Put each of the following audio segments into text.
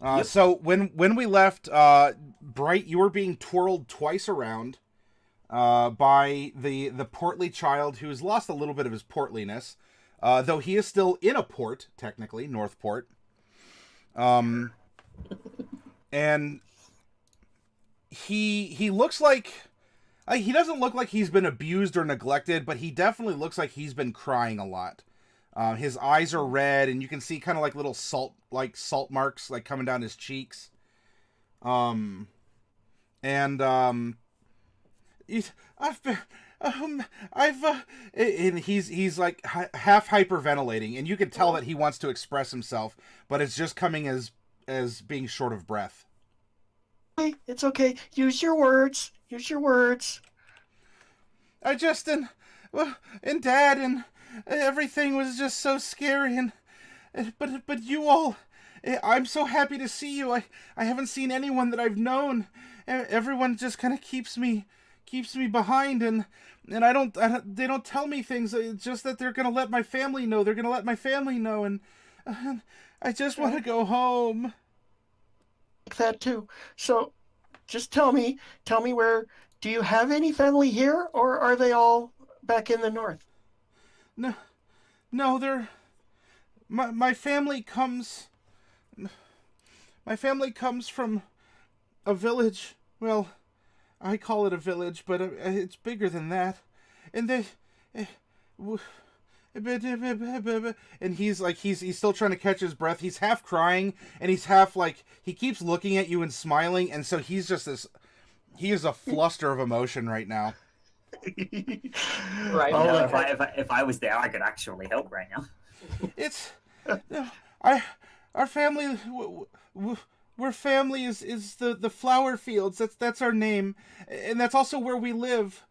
Yep. So when we left, Bright, you were being twirled twice around by the portly child who's lost a little bit of his portliness, though he is still in a port, technically, Northport. Um, and he looks like he doesn't look like he's been abused or neglected, but he definitely looks like he's been crying a lot. His eyes are red, and you can see kind of like little salt marks like coming down his cheeks. Um, and I've been, I've, and he's like half hyperventilating, and you can tell that he wants to express himself, but it's just coming as being short of breath. Hey, it's okay. Use your words. Use your words. I just and Dad and everything was just so scary, and but you all, I'm so happy to see you. I haven't seen anyone that I've known. Everyone just kind of keeps me behind, and they don't tell me things. It's just that they're gonna let my family know. They're gonna let my family know, and I just want to go home. Like that too. So, just tell me where. Do you have any family here, or are they all back in the north? No, no, they're my family comes. My family comes from a village. Well, I call it a village, but it's bigger than that. And they, eh, and he's still trying to catch his breath. He's half crying, and he's half like he keeps looking at you and smiling, and so he's just this. He is a fluster of emotion right now. Right. Oh, Now, my if I was there, I could actually help right now. It's I our family. We're family is the flower fields. That's our name, and that's also where we live.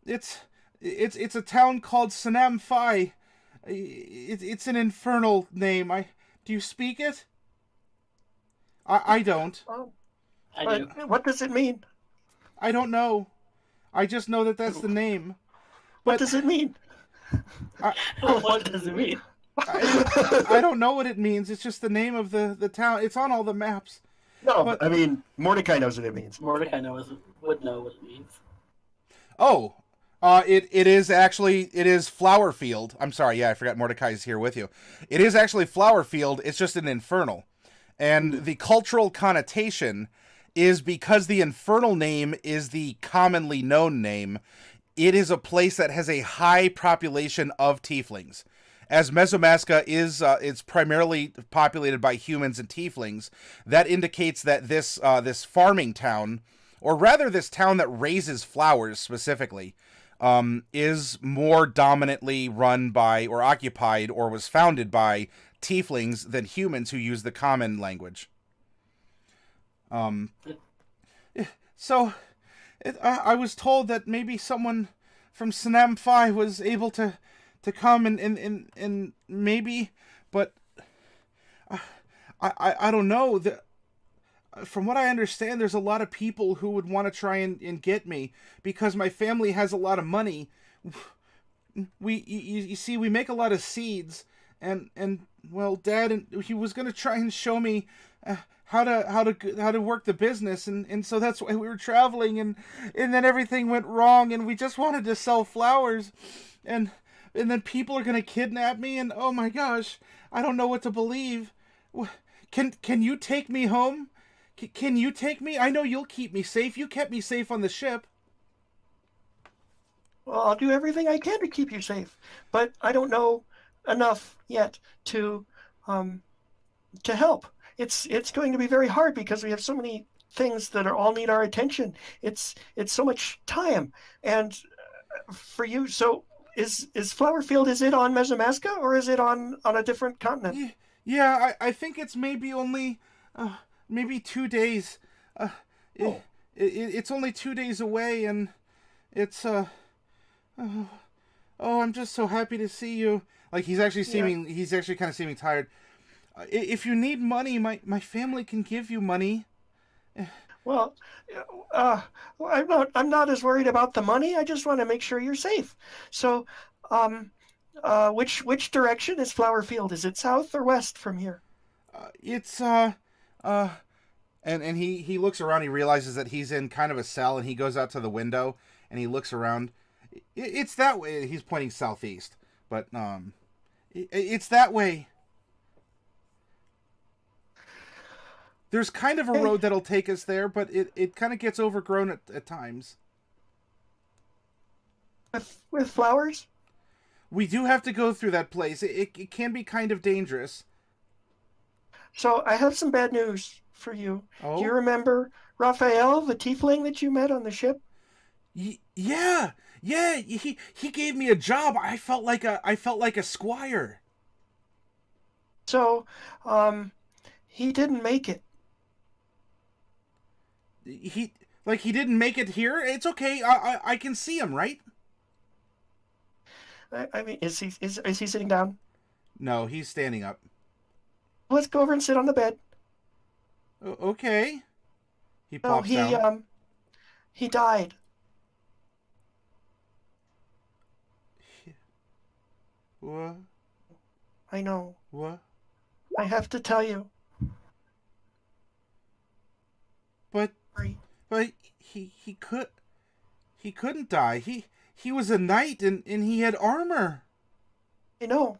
It's it's a town called Sanam Phi. It's an infernal name. Do you speak it? I don't. Oh, I do. but what does it mean? I don't know. I just know that that's the name. What But does it mean? I, What does it mean? I don't know what it means. It's just the name of the town. It's on all the maps. No, But- I mean Mordecai knows what it means. Mordecai would know what it means. Oh, it is Flower Field. I'm sorry, yeah, I forgot Mordecai's here with you. It is actually Flower Field. It's just an infernal, and the cultural connotation is because the infernal name is the commonly known name. It is a place that has a high population of tieflings. As Mesomasca is it's primarily populated by humans and tieflings, that indicates that this farming town, or rather this town that raises flowers specifically, is more dominantly run by or occupied or was founded by tieflings than humans who use the common language. So I was told that maybe someone from Sanam Phi was able to come and maybe, but I don't know. From what I understand, there's a lot of people who would want to try and get me because my family has a lot of money. You see, we make a lot of seeds, and well, Dad, and he was gonna try and show me how to work the business, and so that's why we were traveling, and then everything went wrong, and we just wanted to sell flowers, and then people are gonna kidnap me, and oh my gosh, I don't know what to believe. Can you take me home? Can you take me? I know you'll keep me safe. You kept me safe on the ship. Well, I'll do everything I can to keep you safe, but I don't know enough yet to help. It's going to be very hard because we have so many things that are all need our attention. It's so much time, and for you, so is Flowerfield? Is it on Mesomasca or is it on a different continent? Yeah, I think it's maybe only maybe 2 days. It's only 2 days away, and it's oh, I'm just so happy to see you. Like he's actually kind of seeming tired. If you need money, my family can give you money. Well, I'm not as worried about the money. I just want to make sure you're safe. So, which direction is Flowerfield? Is it south or west from here? It's and he looks around. He realizes that he's in kind of a cell, and he goes out to the window and he looks around. It's that way. He's pointing southeast, but it's that way. There's kind of a road that'll take us there, but it kind of gets overgrown at times. With flowers? We do have to go through that place. It can be kind of dangerous. So I have some bad news for you. Oh? Do you remember Raphael, the tiefling that you met on the ship? Yeah. He gave me a job. I felt like a squire. So, he didn't make it. He didn't make it here. It's okay. I can see him, right? I mean, is he sitting down? No, he's standing up. Let's go over and sit on the bed. Okay. He pops down. He died. What? I know. What? I have to tell you. But he couldn't die. He was a knight and he had armor. I know.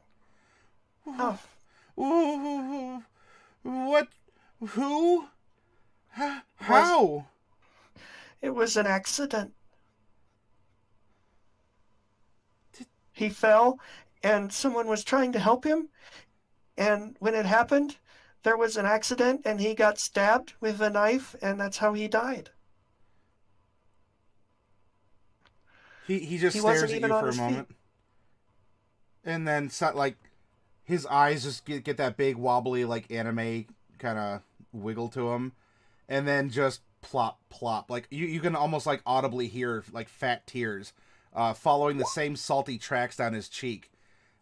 What? Who? How? It was an accident. He fell, and someone was trying to help him, and when it happened, there was an accident, and he got stabbed with a knife, and that's how he died. He just stares at you for a moment. And then, his eyes just get that big, wobbly, anime kind of wiggle to him. And then just plop, plop. You can almost, audibly hear, fat tears following the same salty tracks down his cheek.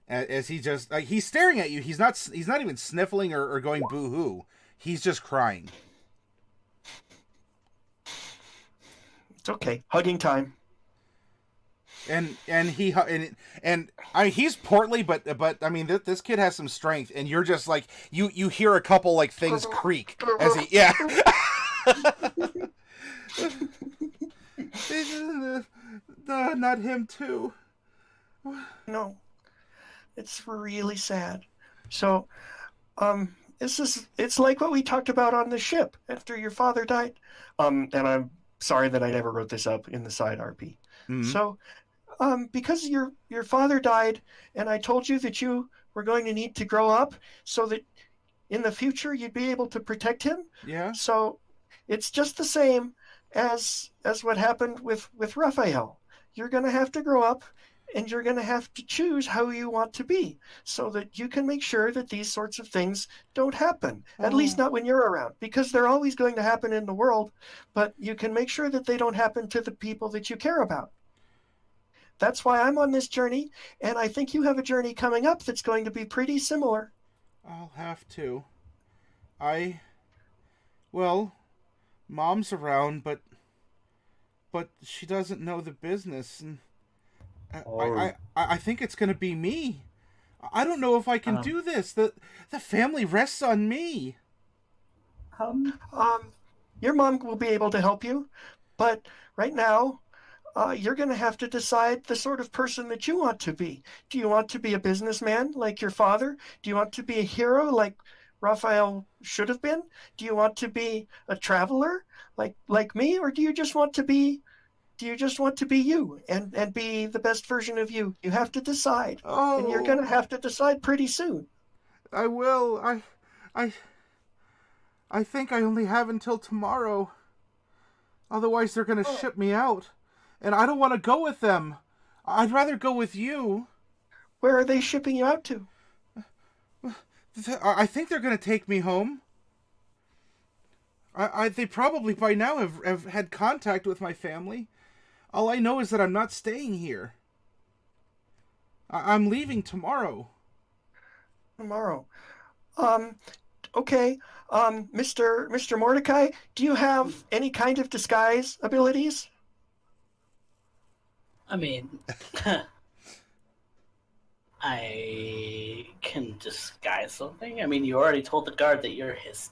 As he just, he's staring at you. He's not even sniffling or going boo-hoo. He's just crying. It's okay. Hugging time. And he's portly, but I mean this kid has some strength, and you're just you hear a couple things creak as he not him too. No, it's really sad. So, it's like what we talked about on the ship after your father died. And I'm sorry that I never wrote this up in the side RP. Mm-hmm. So. Because your father died, and I told you that you were going to need to grow up so that in the future you'd be able to protect him. Yeah. So it's just the same as what happened with Raphael. You're going to have to grow up, and you're going to have to choose how you want to be so that you can make sure that these sorts of things don't happen, at least not when you're around, because they're always going to happen in the world, but you can make sure that they don't happen to the people that you care about. That's why I'm on this journey, and I think you have a journey coming up that's going to be pretty similar. I'll have to. Well, Mom's around, but she doesn't know the business, and I think it's going to be me. I don't know if I can do this. The family rests on me. Your mom will be able to help you, but right now, you're going to have to decide the sort of person that you want to be. Do you want to be a businessman like your father? Do you want to be a hero like Raphael should have been? Do you want to be a traveler like me, or do you just want to be you and be the best version of you? You have to decide, and you're going to have to decide pretty soon. I will. I think I only have until tomorrow. Otherwise, they're going to ship me out. And I don't want to go with them. I'd rather go with you. Where are they shipping you out to? I think they're going to take me home. They probably by now have had contact with my family. All I know is that I'm not staying here. I'm leaving tomorrow. Tomorrow. Okay. Mr. Mordecai, do you have any kind of disguise abilities? I mean, I can disguise something. I mean, you already told the guard that you're his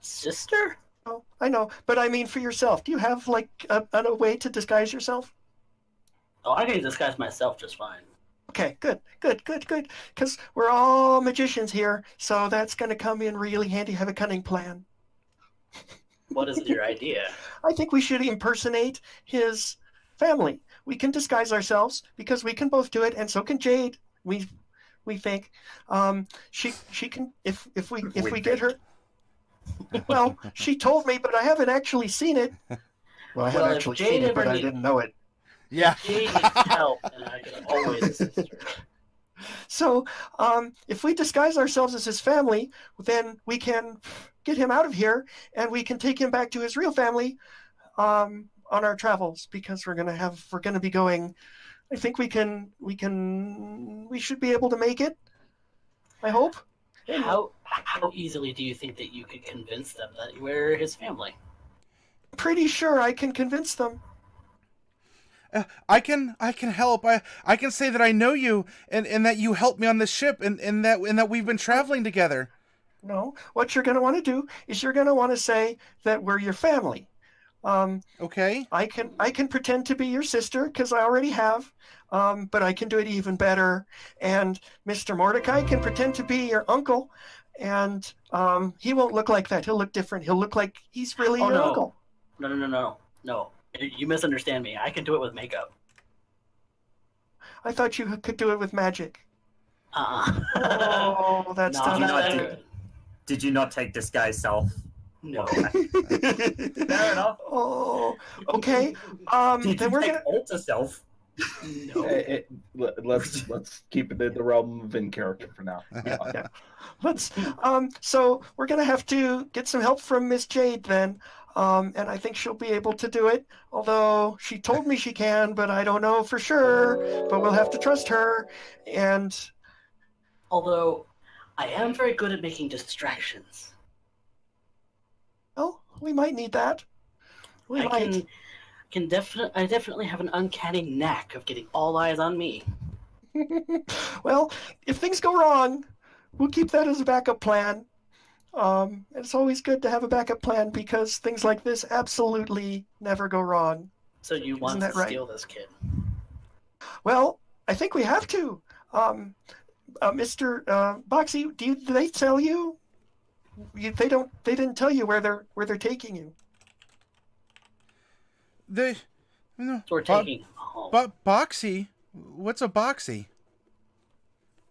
sister? Oh, I know, but I mean for yourself. Do you have like a way to disguise yourself? Oh, I can disguise myself just fine. Okay, good. Because we're all magicians here, so that's going to come in really handy. Have a cunning plan. What is your idea? I think we should impersonate his family. We can disguise ourselves because we can both do it, and so can Jade. We think she can if we get her. Well, she told me, but I haven't actually seen it. Well, I haven't Well, if actually Jade seen it, ever but I need- didn't know it. Yeah. Jade needs help, and I can always assist her. So, if we disguise ourselves as his family, then we can get him out of here, and we can take him back to his real family on our travels because we're gonna be going. I think we should be able to make it. I hope. How easily do you think that you could convince them that we're his family? Pretty sure I can convince them. I can help. I can say that I know you and that you helped me on this ship and that we've been traveling together. No, what you're going to want to do is you're going to want to say that we're your family. Okay. I can pretend to be your sister because I already have, but I can do it even better. And Mr. Mordecai can pretend to be your uncle, and he won't look like that. He'll look different. He'll look like he's really your uncle. No. You misunderstand me. I can do it with makeup. I thought you could do it with magic. Uh-uh. Oh, that's No, not not did- good. Did you not take disguise self? No. Fair enough. Oh, okay. Did Then you we're take gonna. alter self? No. Let's keep it in the realm of in character for now. Yeah. Let's. So we're gonna have to get some help from Miss Jade then. And I think she'll be able to do it. Although she told me she can, but I don't know for sure. But we'll have to trust her. And Although, I am very good at making distractions. well, we might need that. We I might. I definitely have an uncanny knack of getting all eyes on me. Well, if things go wrong, we'll keep that as a backup plan. It's always good to have a backup plan because things like this absolutely never go wrong. So you want that to right? steal this kid? Well, I think we have to. Mr. Boxy, do they tell you? They didn't tell you where they're taking you. They no. So we're taking him home. But Boxy? What's a Boxy?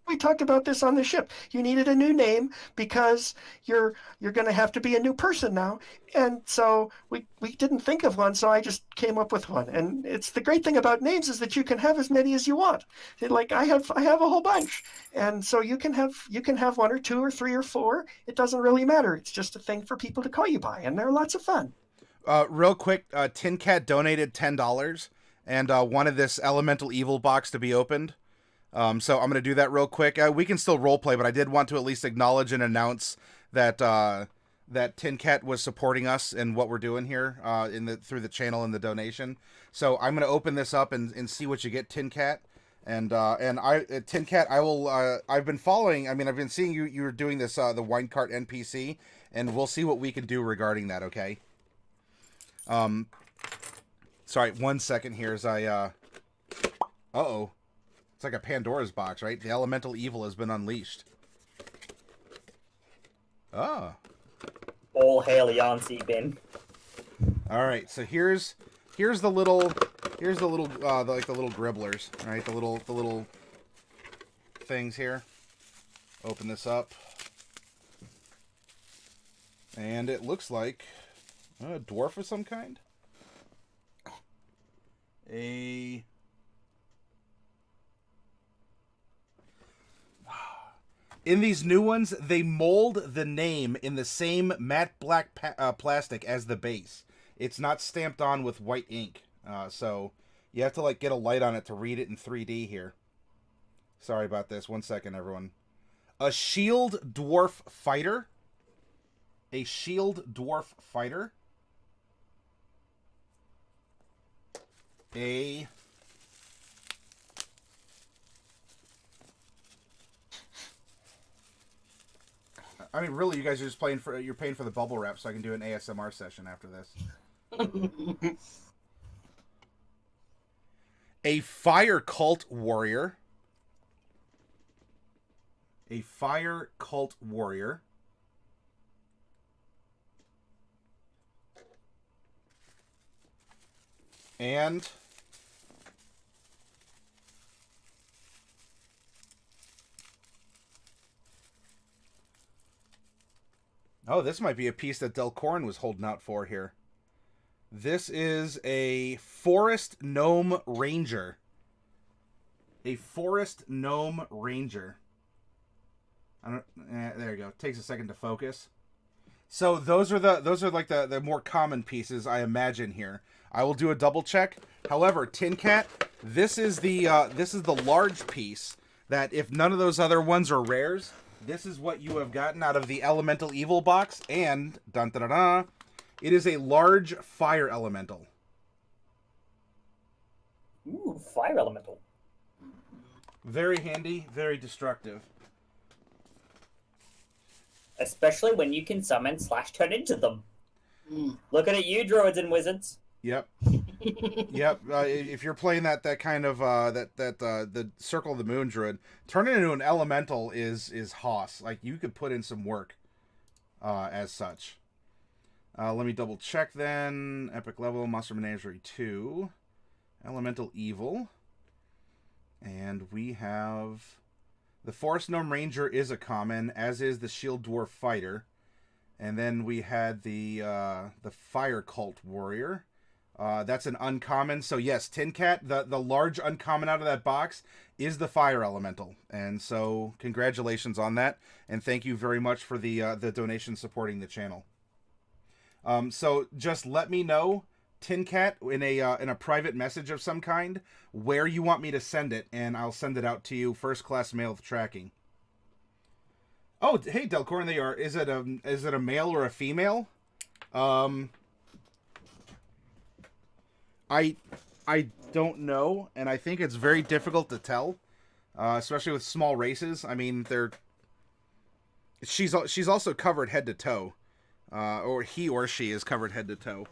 We talked about this on the ship. You needed a new name because you're going to have to be a new person now, and so we didn't think of one. So I just came up with one. And it's the great thing about names is that you can have as many as you want. Like I have a whole bunch, and so you can have one or two or three or four. It doesn't really matter. It's just a thing for people to call you by, and they're lots of fun. Real quick, Tin Cat donated $10 and wanted this elemental evil box to be opened. So I'm going to do that real quick. We can still roleplay, but I did want to at least acknowledge and announce that that Tin Cat was supporting us in what we're doing here through the channel and the donation. So I'm going to open this up and see what you get, Tin Cat. And Tin Cat, I've been following. I mean, I've been seeing you were doing this the wine cart NPC, and we'll see what we can do regarding that. Okay. Sorry, 1 second here as I uh-oh. It's like a Pandora's box, right? The elemental evil has been unleashed. Oh. All hail Yancey bin. All right, so here's the little like the little gribblers, right? The little things here. Open this up. And it looks like a dwarf of some kind. In these new ones, they mold the name in the same matte black plastic as the base. It's not stamped on with white ink. So you have to like get a light on it to read it in 3D here. Sorry about this. 1 second, everyone. A shield dwarf fighter. A shield dwarf fighter. A I mean, really, you guys are just paying for the bubble wrap, so I can do an ASMR session after this. A fire cult warrior. A fire cult warrior. And oh, this might be a piece that Delcorin was holding out for here. This is a forest gnome ranger. A forest gnome ranger. There you go. Takes a second to focus. So those are like the more common pieces I imagine here. I will do a double check. However, Tin Cat, this is the large piece that if none of those other ones are rares, this is what you have gotten out of the Elemental Evil box, and dun dun dun, dun, it is a large fire elemental. Ooh, fire elemental. Very handy, very destructive. Especially when you can summon / turn into them. Looking at you, druids and wizards. Yep. Yep. If you're playing that kind of the Circle of the Moon druid, turning into an elemental is hoss. Like, you could put in some work as such. Let me double check then. Epic level, Monster Menagerie 2, Elemental Evil, and we have the Forest Gnome Ranger is a common, as is the Shield Dwarf Fighter, and then we had the Fire Cult Warrior. That's an uncommon. So yes, Tin Cat, the large uncommon out of that box is the Fire Elemental, and so congratulations on that, and thank you very much for the donation supporting the channel. So just let me know, Tin Cat, in a private message of some kind, where you want me to send it, and I'll send it out to you first class mail with tracking. Oh, hey Delcorn, they are. Is it a male or a female? I don't know, and I think it's very difficult to tell, especially with small races. I mean, she's also covered head to toe. Or he or she is covered head to toe.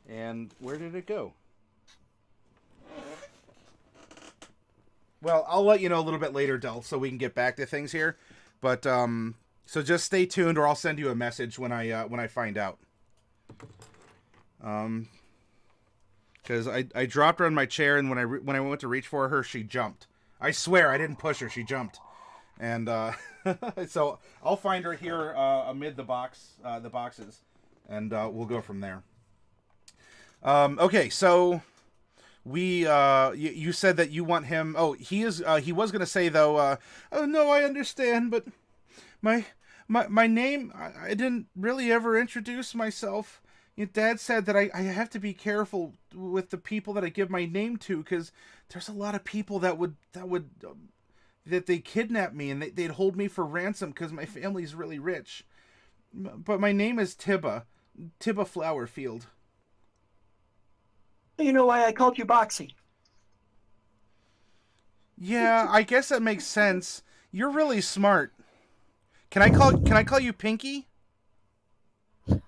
And where did it go? Well, I'll let you know a little bit later, Del, so we can get back to things here. But so just stay tuned, or I'll send you a message when I find out. Because I dropped her on my chair, and when I went to reach for her, she jumped. I swear I didn't push her; she jumped. And so I'll find her here amid the boxes, and we'll go from there. Okay, so we you said that you want him. Oh, he was gonna say though. Oh no, I understand, but my name. I didn't really ever introduce myself. Your dad said that I have to be careful with the people that I give my name to, because there's a lot of people that they kidnap me, and they'd hold me for ransom because my family's really rich. But my name is Tibba Flowerfield. You know why I called you Boxy? Yeah, I guess that makes sense. You're really smart. Can I call you Pinky? It's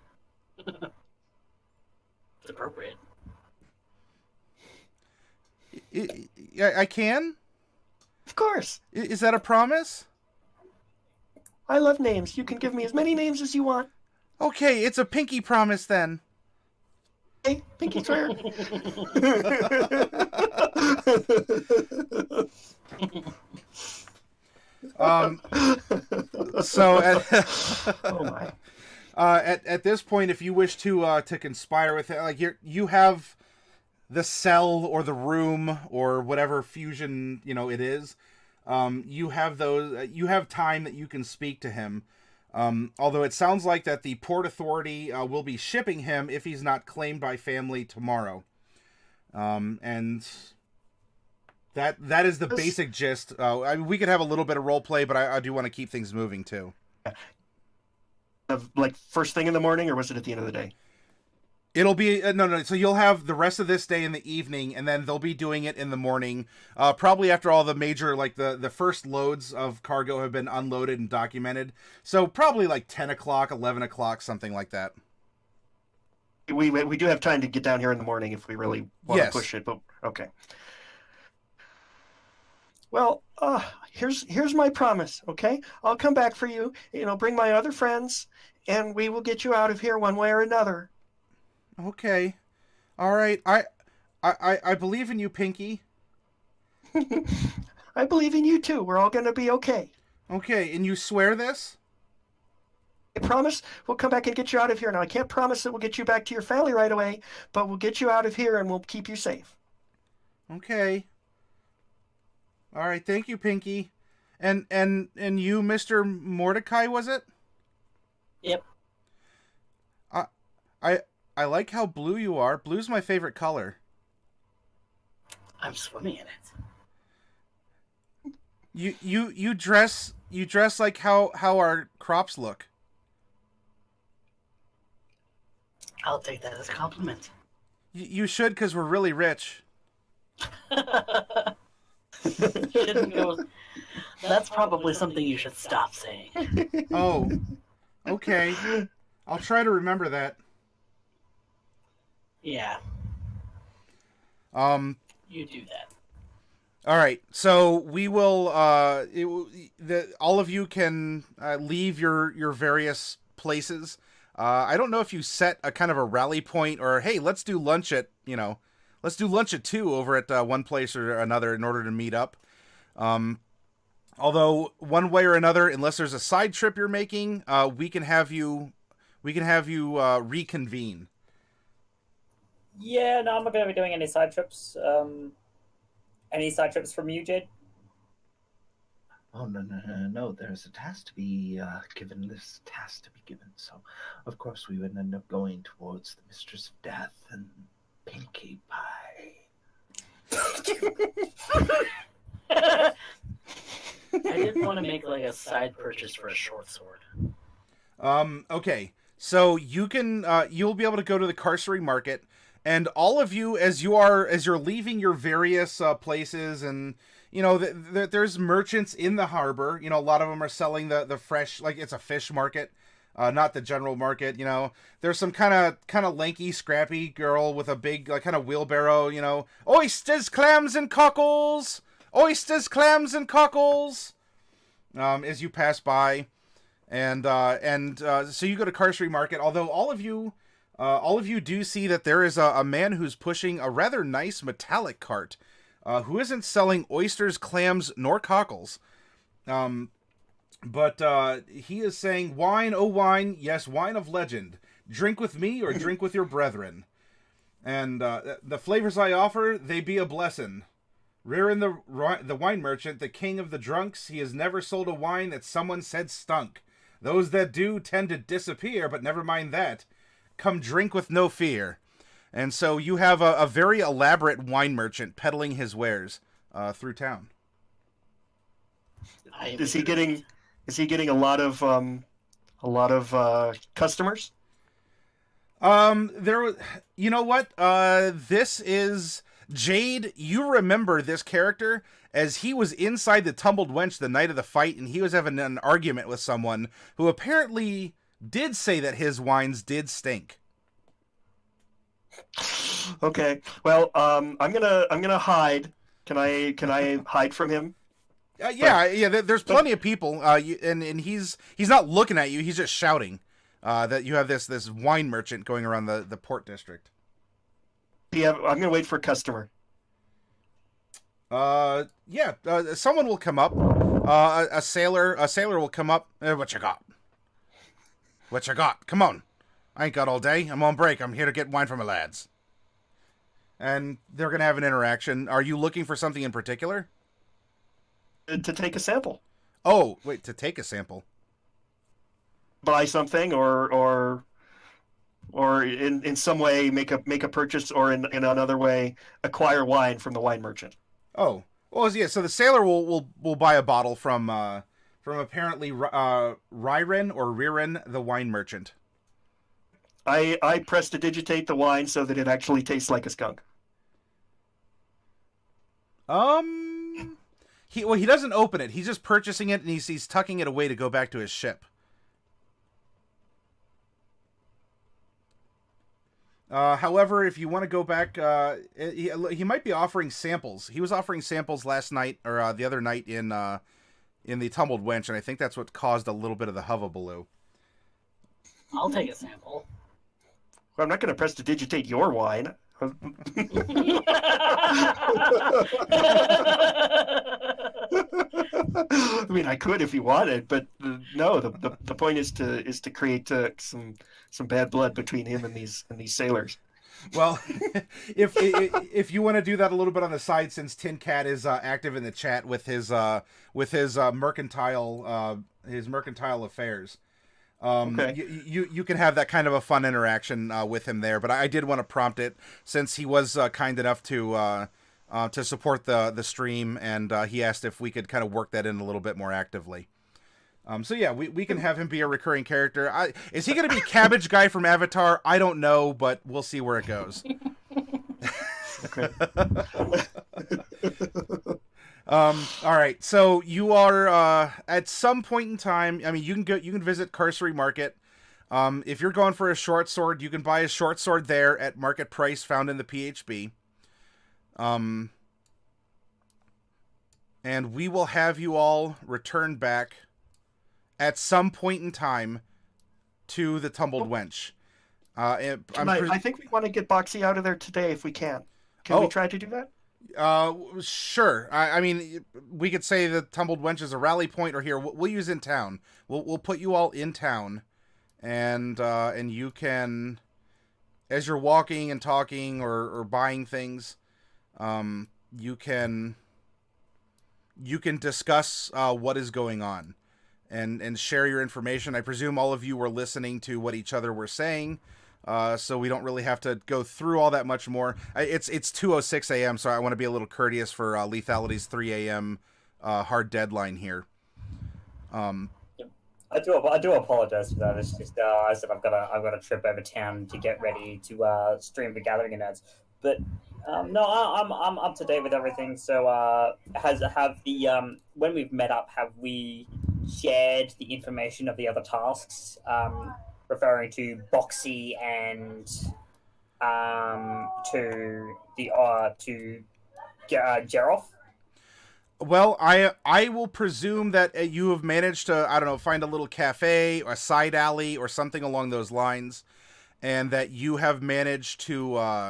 appropriate. I can? Of course. Is that a promise? I love names. You can give me as many names as you want. Okay, it's a Pinky promise then. Hey, Pinky swear. So Oh my. At this point, if you wish to conspire with it, like you have the cell or the room or whatever fusion it is, you have time that you can speak to him. Although it sounds like that the Port Authority will be shipping him if he's not claimed by family tomorrow, and that is the basic gist. I mean, we could have a little bit of role play, but I do want to keep things moving too. Of like first thing in the morning, or was it at the end of the day? It'll be no. So you'll have the rest of this day in the evening, and then they'll be doing it in the morning. Probably after all the major, like the first loads of cargo have been unloaded and documented. So probably like 10 o'clock, 11 o'clock, something like that. We do have time to get down here in the morning if we really want to push it. But okay. Well, here's my promise. Okay, I'll come back for you. Bring my other friends, and we will get you out of here one way or another. Okay. All right. I believe in you, Pinky. I believe in you too. We're all going to be okay. Okay, and you swear this? I promise we'll come back and get you out of here. Now, I can't promise that we'll get you back to your family right away, but we'll get you out of here and we'll keep you safe. Okay. All right, thank you, Pinky. And you, Mr. Mordecai, was it? Yep. I like how blue you are. Blue's my favorite color. I'm swimming in it. You dress like how our crops look. I'll take that as a compliment. You should, because we're really rich. Shouldn't go. That's probably something you should stop saying. Oh, okay. I'll try to remember that. Yeah. You do that. All right. So we will. All of you can leave your various places. I don't know if you set a kind of a rally point or hey, let's do lunch at 2 over at one place or another in order to meet up. Although one way or another, unless there's a side trip you're making, we can have you reconvene. Yeah, no, I'm not going to be doing any side trips. Any side trips from you, Jade? Oh, no. There's a task to be given. This task to be given. So, of course, we would end up going towards the Mistress of Death and Pinkie Pie. I did want to make like a side purchase for a short sword. Okay. So you can you'll be able to go to the Carcery Market, and all of you as you're leaving your various places, and there's merchants in the harbor. A lot of them are selling the fresh, like it's a fish market. Not the general market, There's some kind of lanky, scrappy girl with a big, like, kind of wheelbarrow, Oysters, clams, and cockles! Oysters, clams, and cockles! As you pass by. And so you go to Carcery Market, although all of you do see that there is a man who's pushing a rather nice metallic cart, who isn't selling oysters, clams, nor cockles. But he is saying, wine, oh wine, yes, wine of legend. Drink with me or drink with your brethren. And the flavors I offer, they be a blessin'. Rearin the wine merchant, the king of the drunks, he has never sold a wine that someone said stunk. Those that do tend to disappear, but never mind that. Come drink with no fear. And so you have a very elaborate wine merchant peddling his wares through town. Is he getting a lot of customers? You know what? This is Jade. You remember this character as he was inside the Tumbled Wench the night of the fight, and he was having an argument with someone who apparently did say that his wines did stink. Okay. Well, I'm gonna hide. Can I hide from him? Yeah. There's plenty of people, and he's not looking at you. He's just shouting that you have this wine merchant going around the port district. Yeah, I'm gonna wait for a customer. Someone will come up. A sailor will come up. What you got? What you got? Come on. I ain't got all day. I'm on break. I'm here to get wine for my lads. And they're gonna have an interaction. Are you looking for something in particular? To take a sample. Oh, wait, to take a sample. Buy something or in some way make a purchase, or in another way acquire wine from the wine merchant. Oh. Well, yeah, so the sailor will buy a bottle from apparently Ryren or Riren, the wine merchant. I prestidigitate the wine so that it actually tastes like a skunk. He doesn't open it. He's just purchasing it, and he's tucking it away to go back to his ship. However, if you want to go back, he might be offering samples. He was offering samples last night, or the other night in the Tumbled Wench, and I think that's what caused a little bit of the hubbubaloo. I'll take a sample. Well, I'm not going to prestidigitate your wine. I mean, I could if you wanted, but no. The point is to create some bad blood between him and these sailors. Well, if you want to do that a little bit on the side, since Tin Cat is active in the chat with his mercantile affairs, Okay. you can have that kind of a fun interaction with him there. But I did want to prompt it since he was kind enough to support the stream, and he asked if we could kind of work that in a little bit more actively. So yeah, we can have him be a recurring character. Is he going to be Cabbage Guy from Avatar? I don't know, but we'll see where it goes. Okay. All right. So you are at some point in time. I mean, you can visit Cursory Market. If you're going for a short sword, you can buy a short sword there at market price found in the PHB. And we will have you all return back at some point in time to the Tumbled Wench. I think we want to get Boxy out of there today if we can. Can we try to do that? Sure. I mean, we could say the Tumbled Wench is a rally point, or here we'll use in town. We'll put you all in town, and you can, as you're walking and talking or buying things, you can discuss what is going on, and share your information. I presume all of you were listening to what each other were saying. So we don't really have to go through all that much more. It's 2:06 a.m., so I want to be a little courteous for Lethality's 3 a.m. Hard deadline here. I do apologize for that. It's just I said I've got a trip over town to get ready to stream the Gathering of Nerds. But no, I'm up to date with everything. So when we've met up, have we shared the information of the other tasks? Referring to Boxy and to Geroff. Well, I will presume that you have managed to, I don't know, find a little cafe or a side alley or something along those lines, and that you have managed to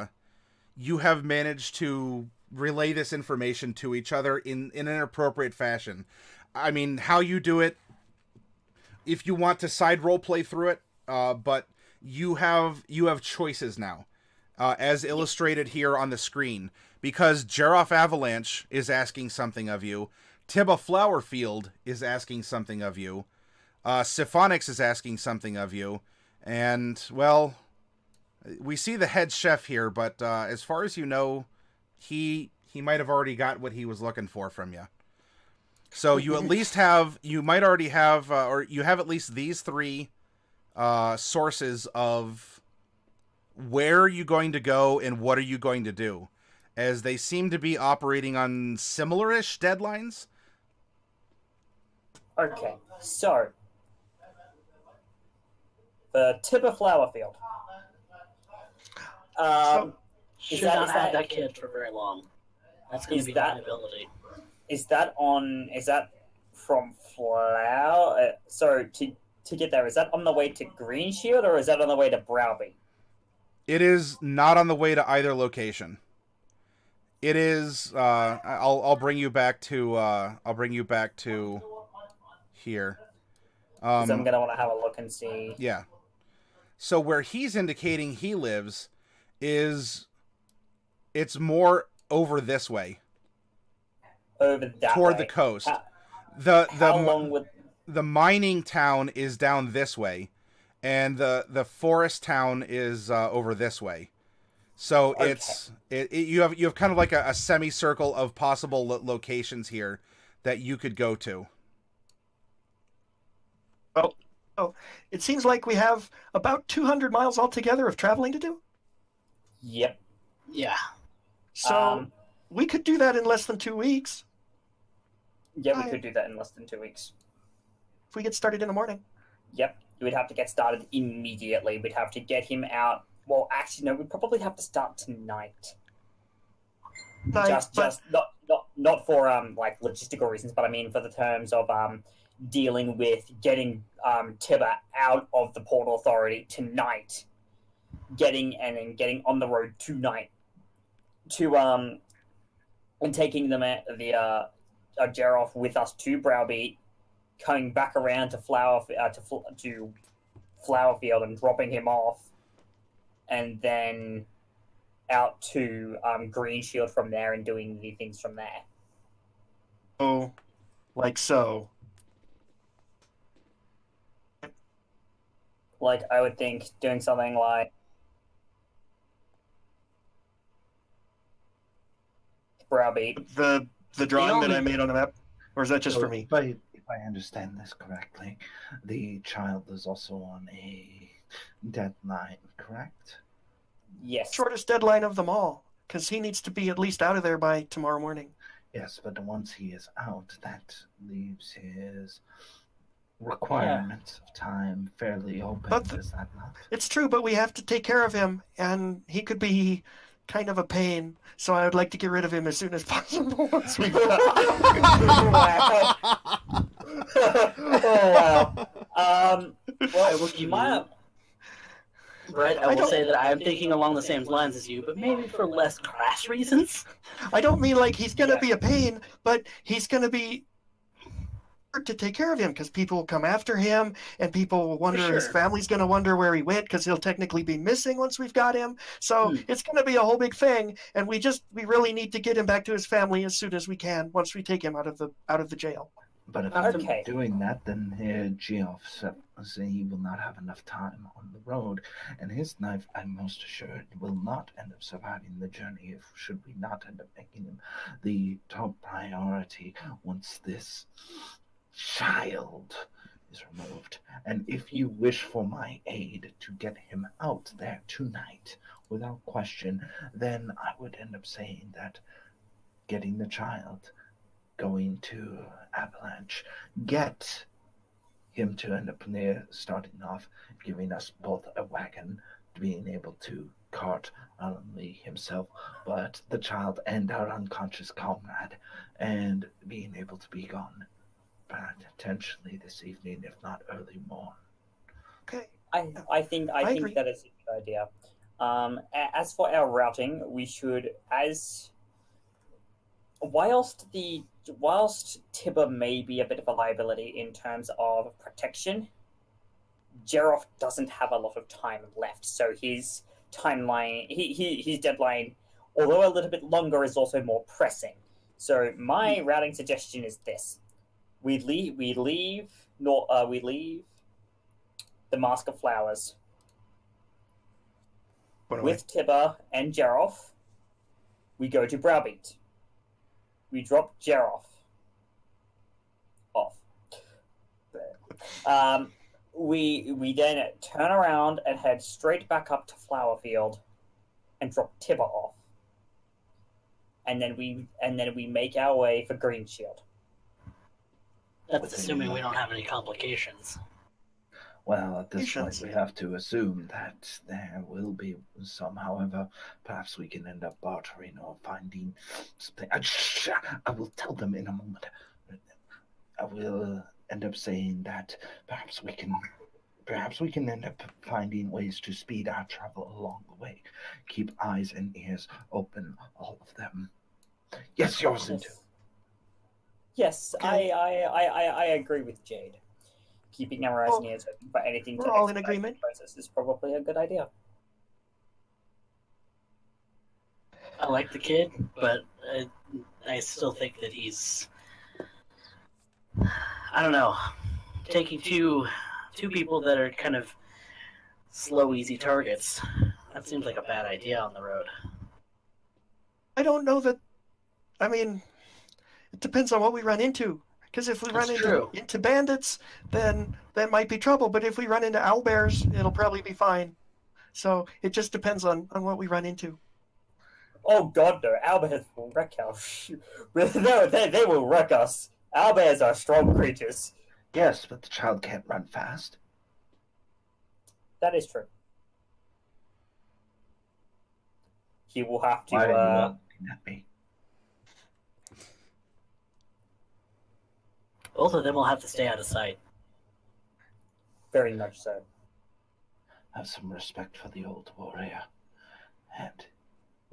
relay this information to each other in an appropriate fashion. I mean, how you do it, if you want to side role play through it. But you have choices now, as illustrated here on the screen, because Geroff Avalanche is asking something of you, Tibba Flowerfield is asking something of you, Syphonix is asking something of you, and, well, we see the head chef here, but as far as you know, he might have already got what he was looking for from you. So you at least have, you might already have, or you have at least these three sources of where are you going to go and what are you going to do, as they seem to be operating on similar-ish deadlines. Okay, so the Tibba Flowerfield. Should not have that kid for very long. That's going to be a liability. Is that from Flower? So to get there, is that on the way to Green Shield or is that on the way to Browbeat? It is not on the way to either location. It is. I'll bring you back to. Here. So I'm gonna want to have a look and see. Yeah. So where he's indicating he lives is, it's more over this way. Over that toward way. The coast. How long would the mining town is down this way, and the forest town is over this way. So okay. You have kind of like a semicircle of possible locations here that you could go to. Oh, it seems like we have about 200 miles altogether of traveling to do. Yep. Yeah. So we could do that in less than 2 weeks. Yeah, we could do that in less than 2 weeks. If we get started in the morning. Yep. We'd have to get started immediately. We'd have to get him out. Well, actually, no, we'd probably have to start tonight. Just not for like logistical reasons, but I mean for the terms of dealing with getting Tibba out of the Port Authority tonight, getting on the road tonight to and taking them at the Geroff with us to Browbeat, coming back around to Flowerfield and dropping him off, and then out to Green Shield from there and doing the things from there. Oh, like so. Like, I would think doing something like Browbeat. The drawing that I made on the map? Or is that just So for me? If I understand this correctly, the child is also on a deadline, correct? Yes. Shortest deadline of them all, because he needs to be at least out of there by tomorrow morning. Yes, but once he is out, that leaves his requirements of time fairly open, is that not? It's true, but we have to take care of him, and he could be kind of a pain, so I would like to get rid of him as soon as possible once we Wow. Oh, wow. Well, I will give you... Brett, I will say that I am thinking along the same lines as you, but maybe for less crass reasons. I don't mean like he's going to be a pain, but he's going to be hard to take care of him because people will come after him and people will wonder, his family's going to wonder where he went because he'll technically be missing once we've got him. So it's going to be a whole big thing, and we really need to get him back to his family as soon as we can once we take him out of the jail. But if I'm doing that, then Geoff says he will not have enough time on the road, and his knife, I'm most assured, will not end up surviving the journey should we not end up making him the top priority once this child is removed. And if you wish for my aid to get him out there tonight, without question, then I would end up saying that getting the child, going to Avalanche, get him to end up near starting off, giving us both a wagon, being able to cart not only himself, but the child and our unconscious comrade, and being able to be gone potentially this evening, if not early morn. Okay. I think that is a good idea. As for our routing, we should, whilst Tibba may be a bit of a liability in terms of protection, Geroff doesn't have a lot of time left, so his timeline, his deadline, although a little bit longer, is also more pressing. So my routing suggestion is this: we leave the Mask of Flowers with Tibba and Geroff. We go to Browbeat. We drop Geroff off. We then turn around and head straight back up to Flowerfield and drop Tibba off. And then we make our way for Green Shield. That's assuming we don't have any complications. Well, at this point, we have to assume that there will be some. However, perhaps we can end up bartering or finding something. I will tell them in a moment. I will end up saying that perhaps we can end up finding ways to speed our travel along the way. Keep eyes and ears open, all of them. Yes, yours too. Yes, okay. I agree with Jade. Keeping our eyes and ears open for anything we're all in agreement. The process is probably a good idea. I like the kid, but I still think that he's, I don't know, taking two people that are kind of slow, easy targets. That seems like a bad idea on the road. I don't know that. I mean, it depends on what we run into. Because if we That's run true. into bandits, then that might be trouble. But if we run into owlbears, it'll probably be fine. So it just depends on what we run into. Oh God, no! Owlbears will wreck us. No, they will wreck us. Owlbears are strong creatures. Yes, but the child can't run fast. That is true. He will have to. Why are you all looking at me? Both of them will have to stay out of sight. Very much so. Have some respect for the old warrior. And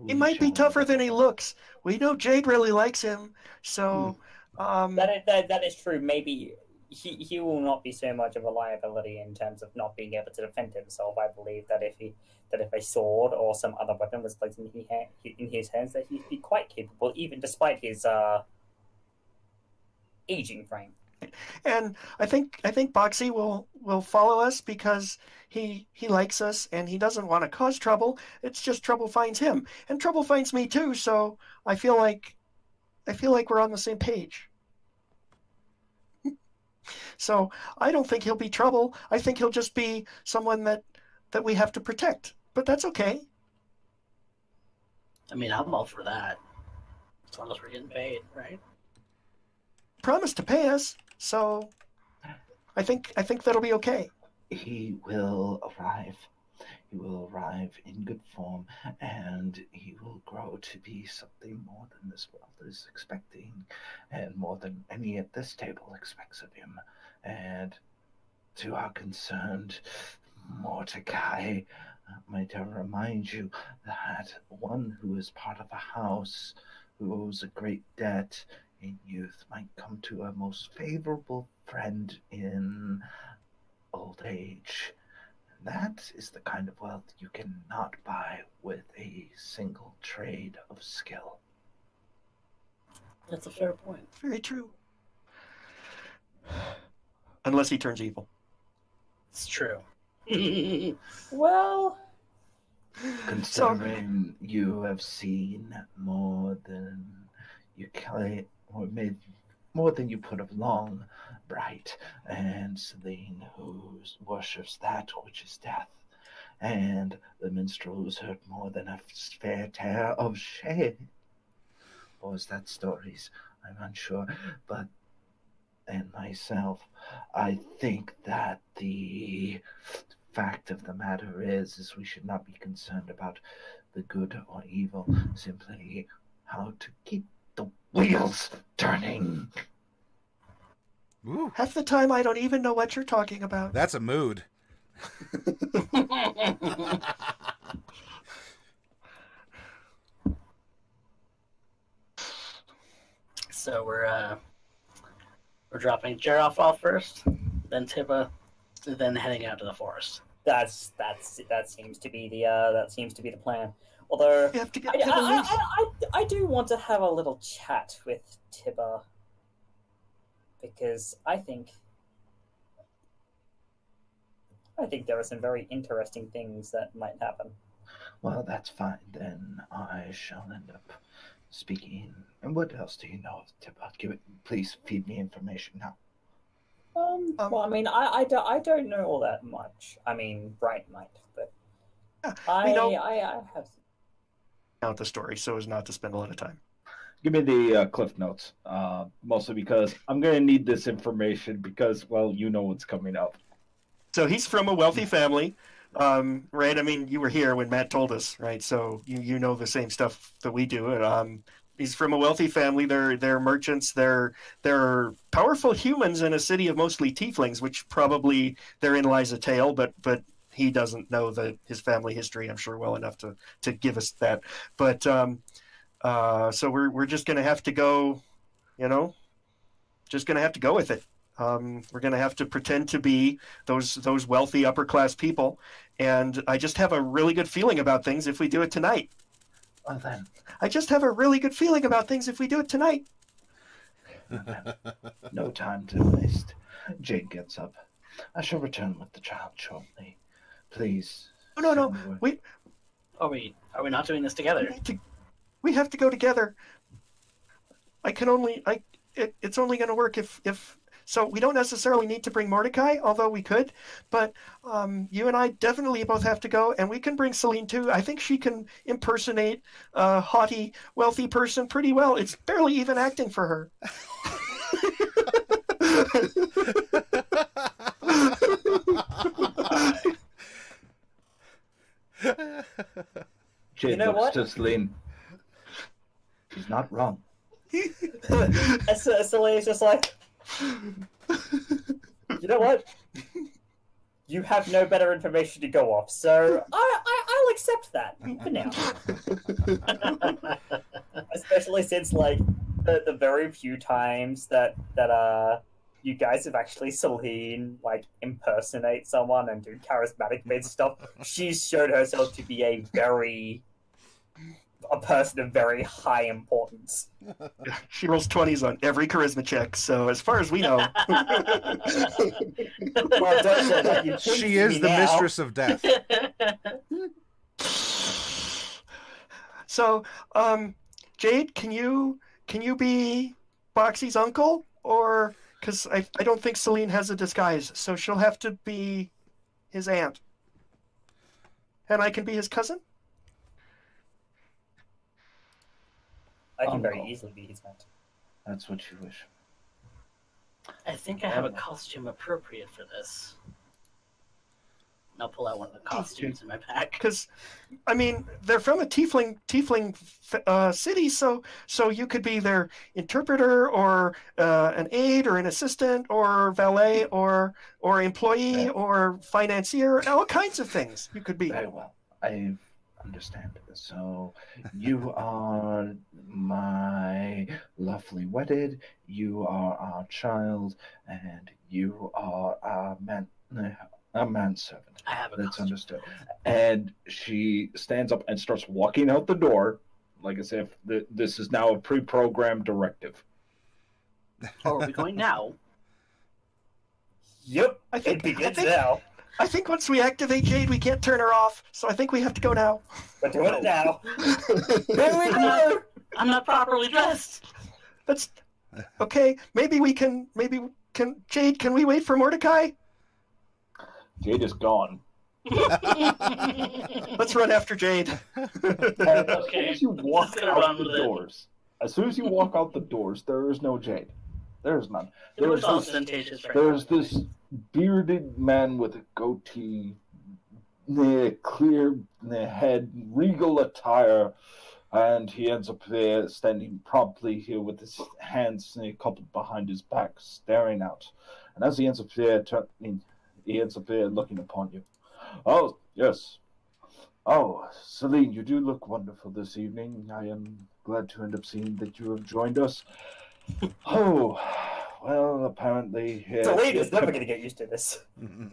He might be tougher than he looks. We know Jade really likes him, so. That is true. Maybe he will not be so much of a liability in terms of not being able to defend himself. I believe that if a sword or some other weapon was placed in his hands, that he'd be quite capable, even despite his aging frame. And I think Boxy will follow us because he likes us and he doesn't want to cause trouble. It's just trouble finds him, and trouble finds me too. So I feel like we're on the same page. So I don't think he'll be trouble. I think he'll just be someone that we have to protect. But that's okay. I mean, I'm all for that. As long as we're getting paid, right? Promised to pay us, so I think that'll be okay. He will arrive. He will arrive in good form, and he will grow to be something more than this world is expecting, and more than any at this table expects of him. And to our concerned Mordecai, might I remind you that one who is part of a house who owes a great debt in youth might come to a most favorable friend in old age. That is the kind of wealth you cannot buy with a single trade of skill. That's a fair point. Very true. Unless he turns evil. It's true. Well, Considering you have seen more than you calculate, or made more than you put of long, bright, and Celine, who worships that which is death, and the minstrel who's heard more than a fair tale of shame. Or is that stories? I'm unsure, but and myself, I think that the fact of the matter is we should not be concerned about the good or evil, simply how to keep the wheels turning. Ooh, Half the time I don't even know what you're talking about. that's a mood. So we're dropping Geroff off first, then Tibba, then heading out to the forest. that seems to be the plan. Although We have to get Tibba loose. I do want to have a little chat with Tibba, because I think there are some very interesting things that might happen. Well, that's fine. Then I shall end up speaking. And what else do you know of Tibba? Please feed me information now. Well, I mean, I don't know all that much. I mean, Bright might, but I have. Out the story so as not to spend a lot of time. Give me the cliff notes, mostly because I'm going to need this information because, well, you know what's coming up. So he's from a wealthy family, right? I mean, you were here when Matt told us, right? So you know the same stuff that we do. And he's from a wealthy family. They're merchants. They're powerful humans in a city of mostly tieflings, which probably therein lies a tale. But he doesn't know his family history, I'm sure, well enough to give us that. But so we're just going to have to go, just going to have to go with it. We're going to have to pretend to be those wealthy upper class people, and I just have a really good feeling about things if we do it tonight. Well then, I just have a really good feeling about things if we do it tonight. no time to waste. Jade gets up. I shall return with the child shortly. Please. No. Are we not doing this together? We have to go together. it's only going to work if. So we don't necessarily need to bring Mordecai, although we could. But you and I definitely both have to go, and we can bring Celine too. I think she can impersonate a haughty, wealthy person pretty well. It's barely even acting for her. Jade know looks what? to Celine. She's not wrong. Celine's just like, you know what? You have no better information to go off, so I'll accept that for now. Especially since, like, the very few times that you guys have actually Celine, like, impersonate someone and do charismatic-based stuff, she's shown herself to be a person of very high importance. She rolls 20s on every charisma check, so as far as we know. Well, don't say that, you She is the mistress of death. So, Jade, can you be Boxy's uncle? Or, because I don't think Celine has a disguise, so she'll have to be his aunt. And I can be his cousin? I can very Uncle. easily be his aunt. That's what you wish. I think I have a costume appropriate for this. And I'll pull out one of the costumes in my pack. Because, I mean, they're from a tiefling city, so you could be their interpreter or an aide or an assistant or valet or employee or financier, all kinds of things you could be. Very well. I understand. So you are my lovely wedded, you are our child, and you are our manservant. I have a That's costume. understood. And she stands up and starts walking out the door, like as if this is now a pre-programmed directive. Oh, are we going now? Yep, I think- it begins I think- now. I think once we activate Jade, we can't turn her off, so I think we have to go now. We're doing it now. There we go. I'm not properly dressed. That's okay. Maybe Jade, can we wait for Mordecai? Jade is gone. Let's run after Jade. And as soon Okay, as you walk let's go out run the with it. doors, there is no Jade. There is none. It was There's this, ostentatious, right? there's this bearded man with a goatee, clear head, regal attire, and he ends up there standing promptly here with his hands coupled behind his back, staring out. And as he ends up there, looking upon you. Oh, yes. Oh, Celine, you do look wonderful this evening. I am glad to end up seeing that you have joined us. Oh, well, apparently... Celine is never going to get used to this.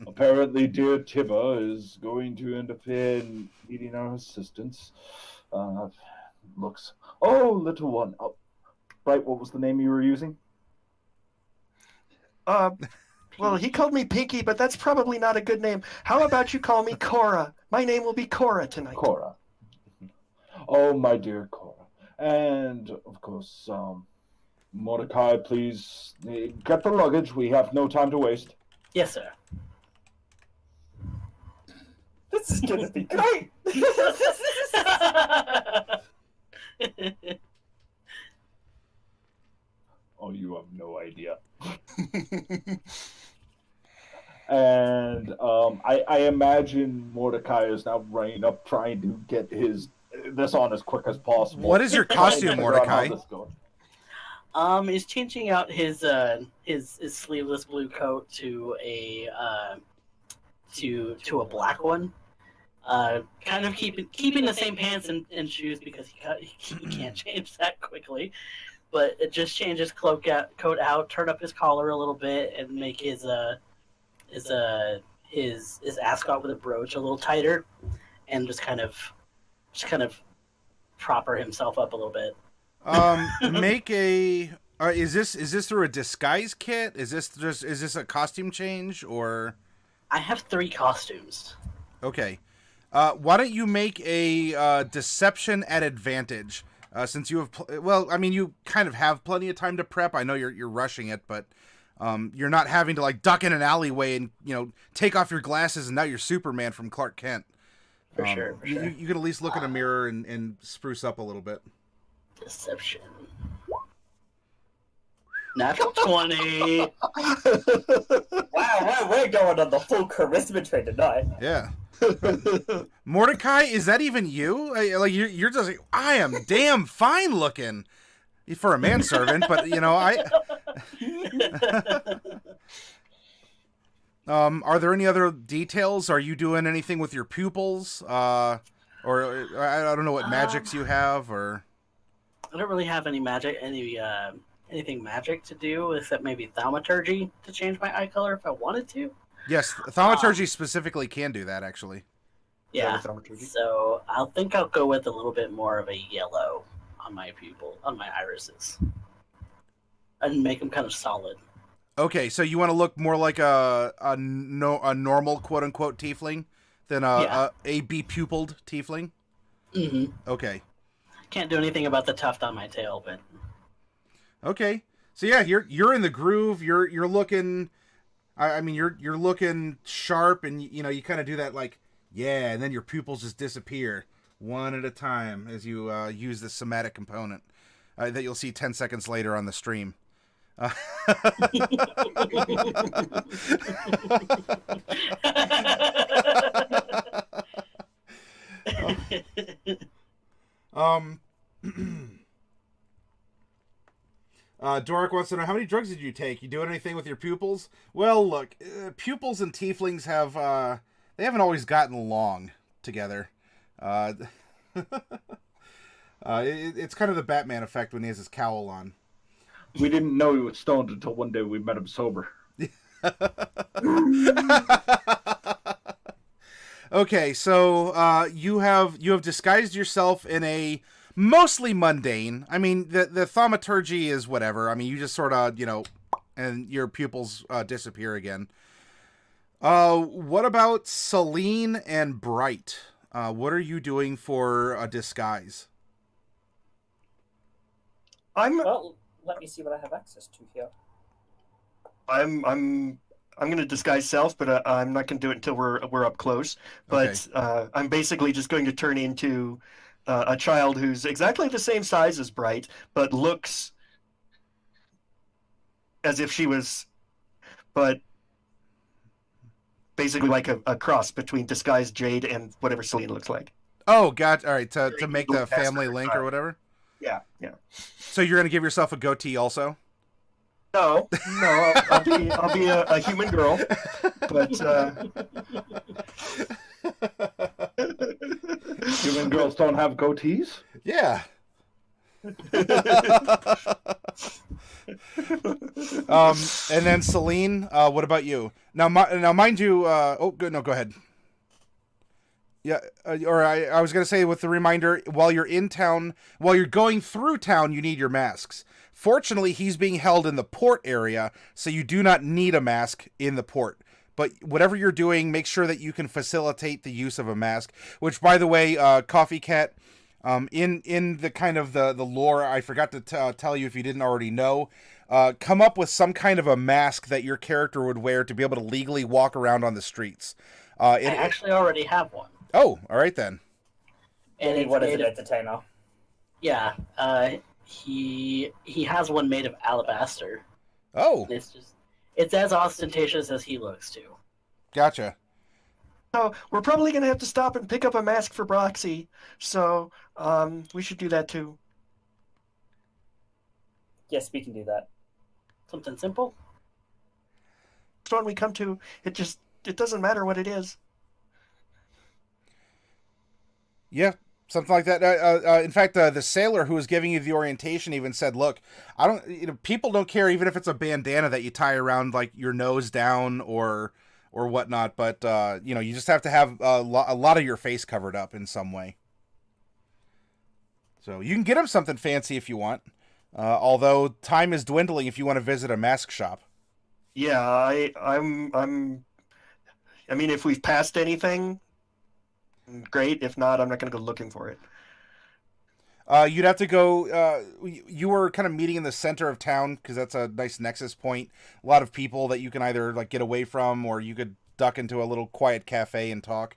Apparently, dear Tibba is going to end up here and needing our assistance. Looks... Oh, little one. Oh, right, what was the name you were using? Well, he called me Pinky, but that's probably not a good name. How about you call me Cora? My name will be Cora tonight. Cora. Oh, my dear Cora. And, of course, Mordecai, please get the luggage. We have no time to waste. Yes, sir. This is going to be great. Oh, you have no idea. And I imagine Mordecai is now running up trying to get this on as quick as possible. What is your costume, Mordecai? He's changing out his sleeveless blue coat to a black one. Kind of keeping the same pants and shoes because he can't change that quickly. But it just change his coat out, turn up his collar a little bit, and make his ascot with a brooch a little tighter, and just kind of proper himself up a little bit. Make a. Is this through a disguise kit? Is this a costume change or? I have 3 costumes. Okay. Why don't you make a deception at advantage? since you have, well, I mean, you kind of have plenty of time to prep. I know you're rushing it, but you're not having to like duck in an alleyway and take off your glasses and now you're Superman from Clark Kent. For sure. You can at least look in a mirror and spruce up a little bit. Deception. Natural 20. Wow, we're going on the full charisma train tonight. Yeah. Mordecai, is that even you? You're just like, I am damn fine looking for a manservant, but I. Are there any other details? Are you doing anything with your pupils? Or I don't know what magics you have, or. I don't really have any magic, anything magic to do, except maybe thaumaturgy to change my eye color if I wanted to. Yes, thaumaturgy specifically can do that, actually. Yeah, so I'll go with a little bit more of a yellow on my irises. And make them kind of solid. Okay, so you want to look more like a normal quote-unquote tiefling than a be-pupiled tiefling? Mm-hmm. Okay. Can't do anything about the tuft on my tail, but... Okay. So yeah, you're in the groove. You're looking... I mean, you're looking sharp, and you kind of do that like, yeah, and then your pupils just disappear one at a time as you use the somatic component that you'll see 10 seconds later on the stream. Doric wants to know, how many drugs did you take? You doing anything with your pupils? Well, look, pupils and tieflings they haven't always gotten along together. It's kind of the Batman effect when he has his cowl on. We didn't know he was stoned until one day we met him sober. Okay, so you have disguised yourself in a mostly mundane. I mean, the thaumaturgy is whatever. I mean, you just sort of, and your pupils disappear again. What about Celine and Bright? What are you doing for a disguise? Well, let me see what I have access to here. I'm going to disguise self, but I'm not going to do it until we're up close. But okay. I'm basically just going to turn into a child who's exactly the same size as Bright, but looks as if she was, but basically like a cross between disguised Jade and whatever Celine looks like. Oh, God! All right, to make the family link or whatever. Yeah. So you're going to give yourself a goatee also? No, I'll be a human girl, but human girls don't have goatees? Yeah. And then Celine, what about you? Now mind you, go ahead. Yeah, or I was going to say with the reminder, while you're going through town, you need your masks. Fortunately, he's being held in the port area, so you do not need a mask in the port. But whatever you're doing, make sure that you can facilitate the use of a mask, which, by the way, Coffee Cat, in the kind of the lore, I forgot to tell you if you didn't already know, come up with some kind of a mask that your character would wear to be able to legally walk around on the streets. I actually already have one. Oh, all right then. And what is it, entertainer? Yeah, he has one made of alabaster. Oh. It's as ostentatious as he looks too. Gotcha. So we're probably going to have to stop and pick up a mask for Broxy. So we should do that too. Yes, we can do that. Something simple. Next one we come to, it doesn't matter what it is. Yeah, something like that. In fact, the sailor who was giving you the orientation even said, "Look, people don't care even if it's a bandana that you tie around like your nose down or whatnot, but you just have to have a lot of your face covered up in some way." So you can get him something fancy if you want. Although time is dwindling if you want to visit a mask shop. Yeah, I mean, if we've passed anything, great. If not, I'm not going to go looking for it. You'd have to go. You were kind of meeting in the center of town because that's a nice nexus point. A lot of people that you can either like get away from, or you could duck into a little quiet cafe and talk.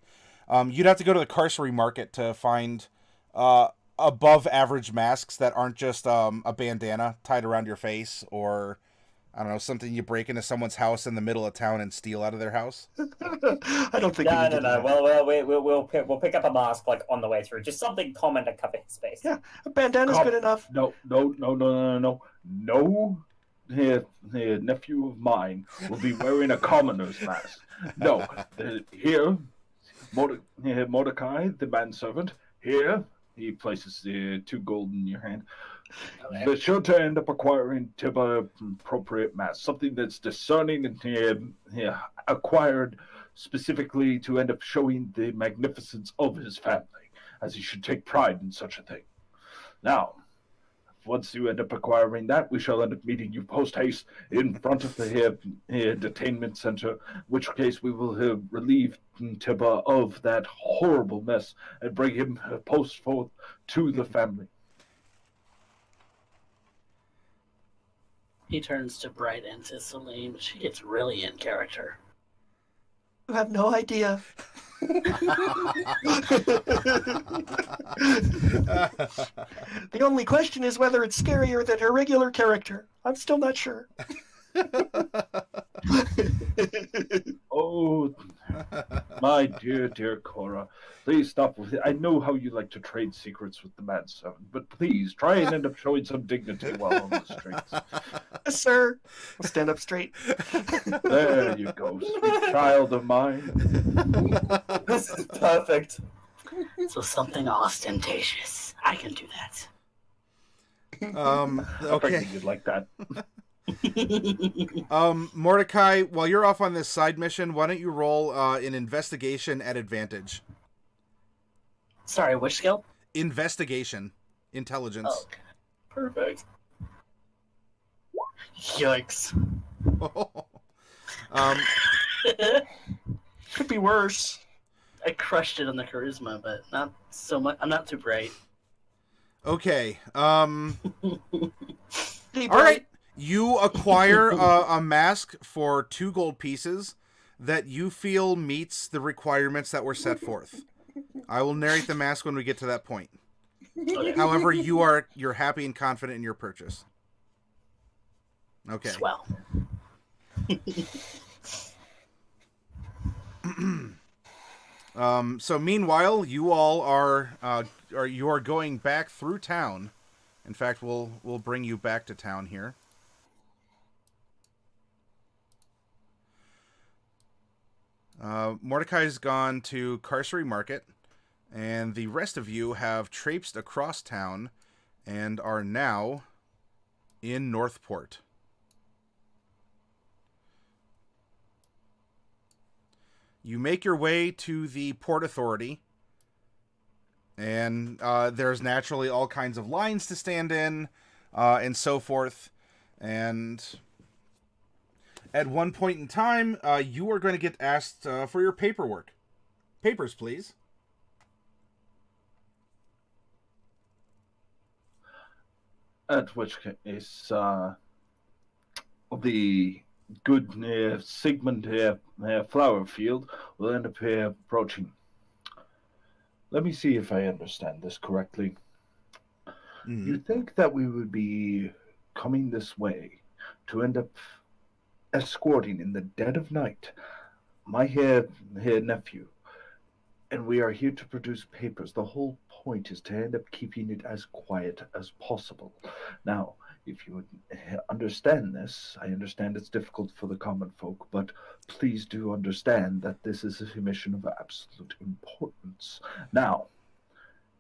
You'd have to go to the Carcery Market to find above average masks that aren't just a bandana tied around your face, or I don't know, something you break into someone's house in the middle of town and steal out of their house. I don't think. No. We'll pick up a mask like on the way through. Just something common to cover his face. Yeah, a bandana's good enough. No. Here, nephew of mine will be wearing a commoner's mask. No, here, Mordecai, the manservant. Here, he places the 2 gold in your hand. They're sure to end up acquiring Tibba appropriate mask, something that's discerning and acquired specifically to end up showing the magnificence of his family, as he should take pride in such a thing. Now, once you end up acquiring that, we shall end up meeting you post-haste in front of the detainment center, in which case we will relieve Tibba of that horrible mess and bring him post-forth to the family. He turns to Bright and to Salim. She gets really in character. You have no idea. The only question is whether it's scarier than her regular character. I'm still not sure. Oh, my dear Cora, please stop with it. I know how you like to trade secrets with the manservant, but please try and end up showing some dignity while on the streets. Yes, sir. I'll stand up straight. There you go, sweet child of mine. This is perfect. So something ostentatious. I can do that. I Okay. figured you'd like that. Mordecai, while you're off on this side mission, why don't you roll an investigation at advantage? Sorry, which skill? Investigation. Intelligence. Oh, okay. Perfect. Yikes. Could be worse. I crushed it on the charisma, but not so much. I'm not too bright. Okay. Hey, All right. You acquire a mask for 2 gold pieces that you feel meets the requirements that were set forth. I will narrate the mask when we get to that point. Okay. However, you're happy and confident in your purchase. Okay. Swell. So meanwhile, you all are going back through town. In fact, we'll bring you back to town here. Mordecai's gone to Carcery Market, and the rest of you have traipsed across town and are now in Northport. You make your way to the Port Authority, and there's naturally all kinds of lines to stand in, and so forth. And at one point in time, you are going to get asked for your paperwork. Papers, please. At which case, the good Sigmund Flowerfield will end up approaching. Let me see if I understand this correctly. Mm. You think that we would be coming this way to end up escorting in the dead of night my nephew, and we are here to produce papers. The whole point is to end up keeping it as quiet as possible. Now, if you would understand this, I understand it's difficult for the common folk, but please do understand that this is a mission of absolute importance. Now,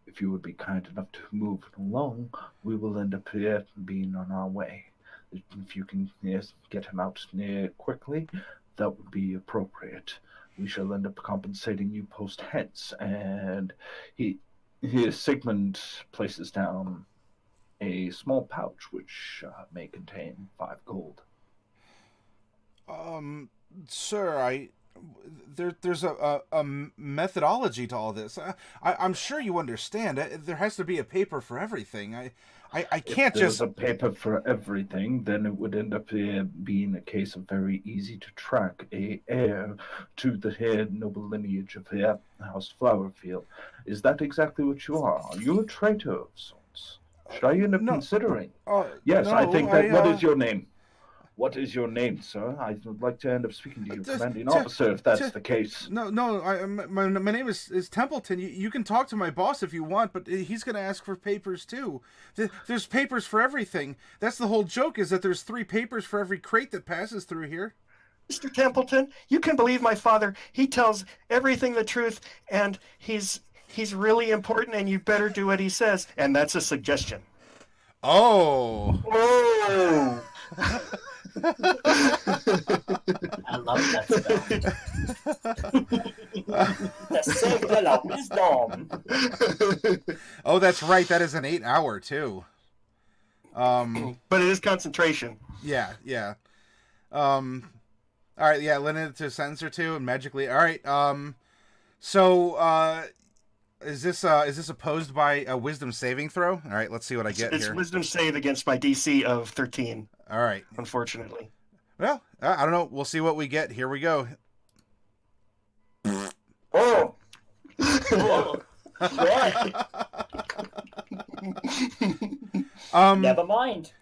if you would be kind enough to move along, we will end up being on our way. If you can get him out quickly, that would be appropriate. We shall end up compensating you post hence. And Sigmund places down a small pouch which may contain 5 gold. Sir, there's a methodology to all this. I'm sure you understand. There has to be a paper for everything. I can't If there just. was a paper for everything, then it would end up being a case of very easy to track a heir to the head noble lineage of House Flowerfield. Is that exactly what you are? Are you a traitor of sorts? Should I end up No. considering? Yes, No, I think that. What is your name? What is your name, sir? I would like to end up speaking to your commanding officer if that's the case. No. My name is Templeton. You can talk to my boss if you want, but he's going to ask for papers too. There's papers for everything. That's the whole joke, is that there's 3 papers for every crate that passes through here. Mr. Templeton, you can believe my father. He tells everything the truth, and he's really important, and you better do what he says. And that's a suggestion. Oh. Oh. I love that spell. The circle of wisdom. Oh, that's right. That is an 8-hour too. But it is concentration. Yeah. All right. Yeah, limited to a sentence or two, and magically. All right. So, is this opposed by a wisdom saving throw? All right. Let's see what I get It's here. wisdom save against my DC of 13. All right. Unfortunately. Well, I don't know. We'll see what we get. Here we go. Oh. What? Never mind.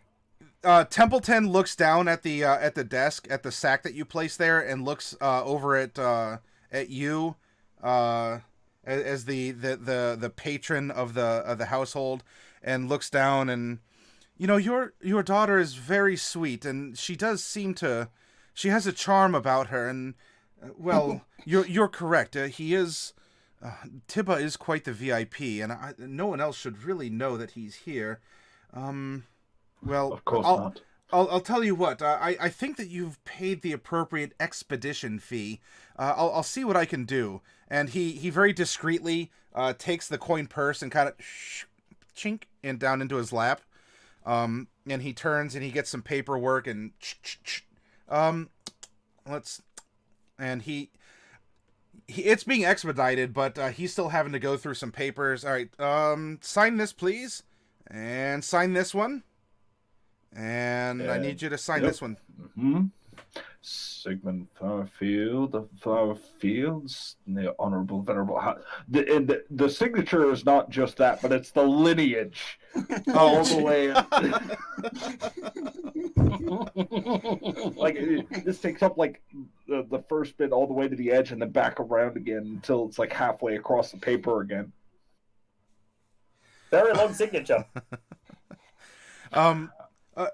Templeton looks down at the desk, at the sack that you placed there, and looks over at you as the patron of the household, and looks down, and you know, your daughter is very sweet, and she has a charm about her, and well, you're correct. He is. Tibba is quite the VIP, and no one else should really know that he's here. Well, Of course not. I'll tell you what. I think that you've paid the appropriate expedition fee. I'll see what I can do. And he very discreetly takes the coin purse and kind of chink and down into his lap. And he turns and he gets some paperwork and it's being expedited, but he's still having to go through some papers. All right, sign this, please, and sign this one. And I need you to sign this one. Mm-hmm. Sigmund Flowerfield of Flowerfields, the Honorable Venerable House. The signature is not just that, but it's the lineage all the way. This takes up the first bit all the way to the edge and then back around again until it's like halfway across the paper again. Very long signature.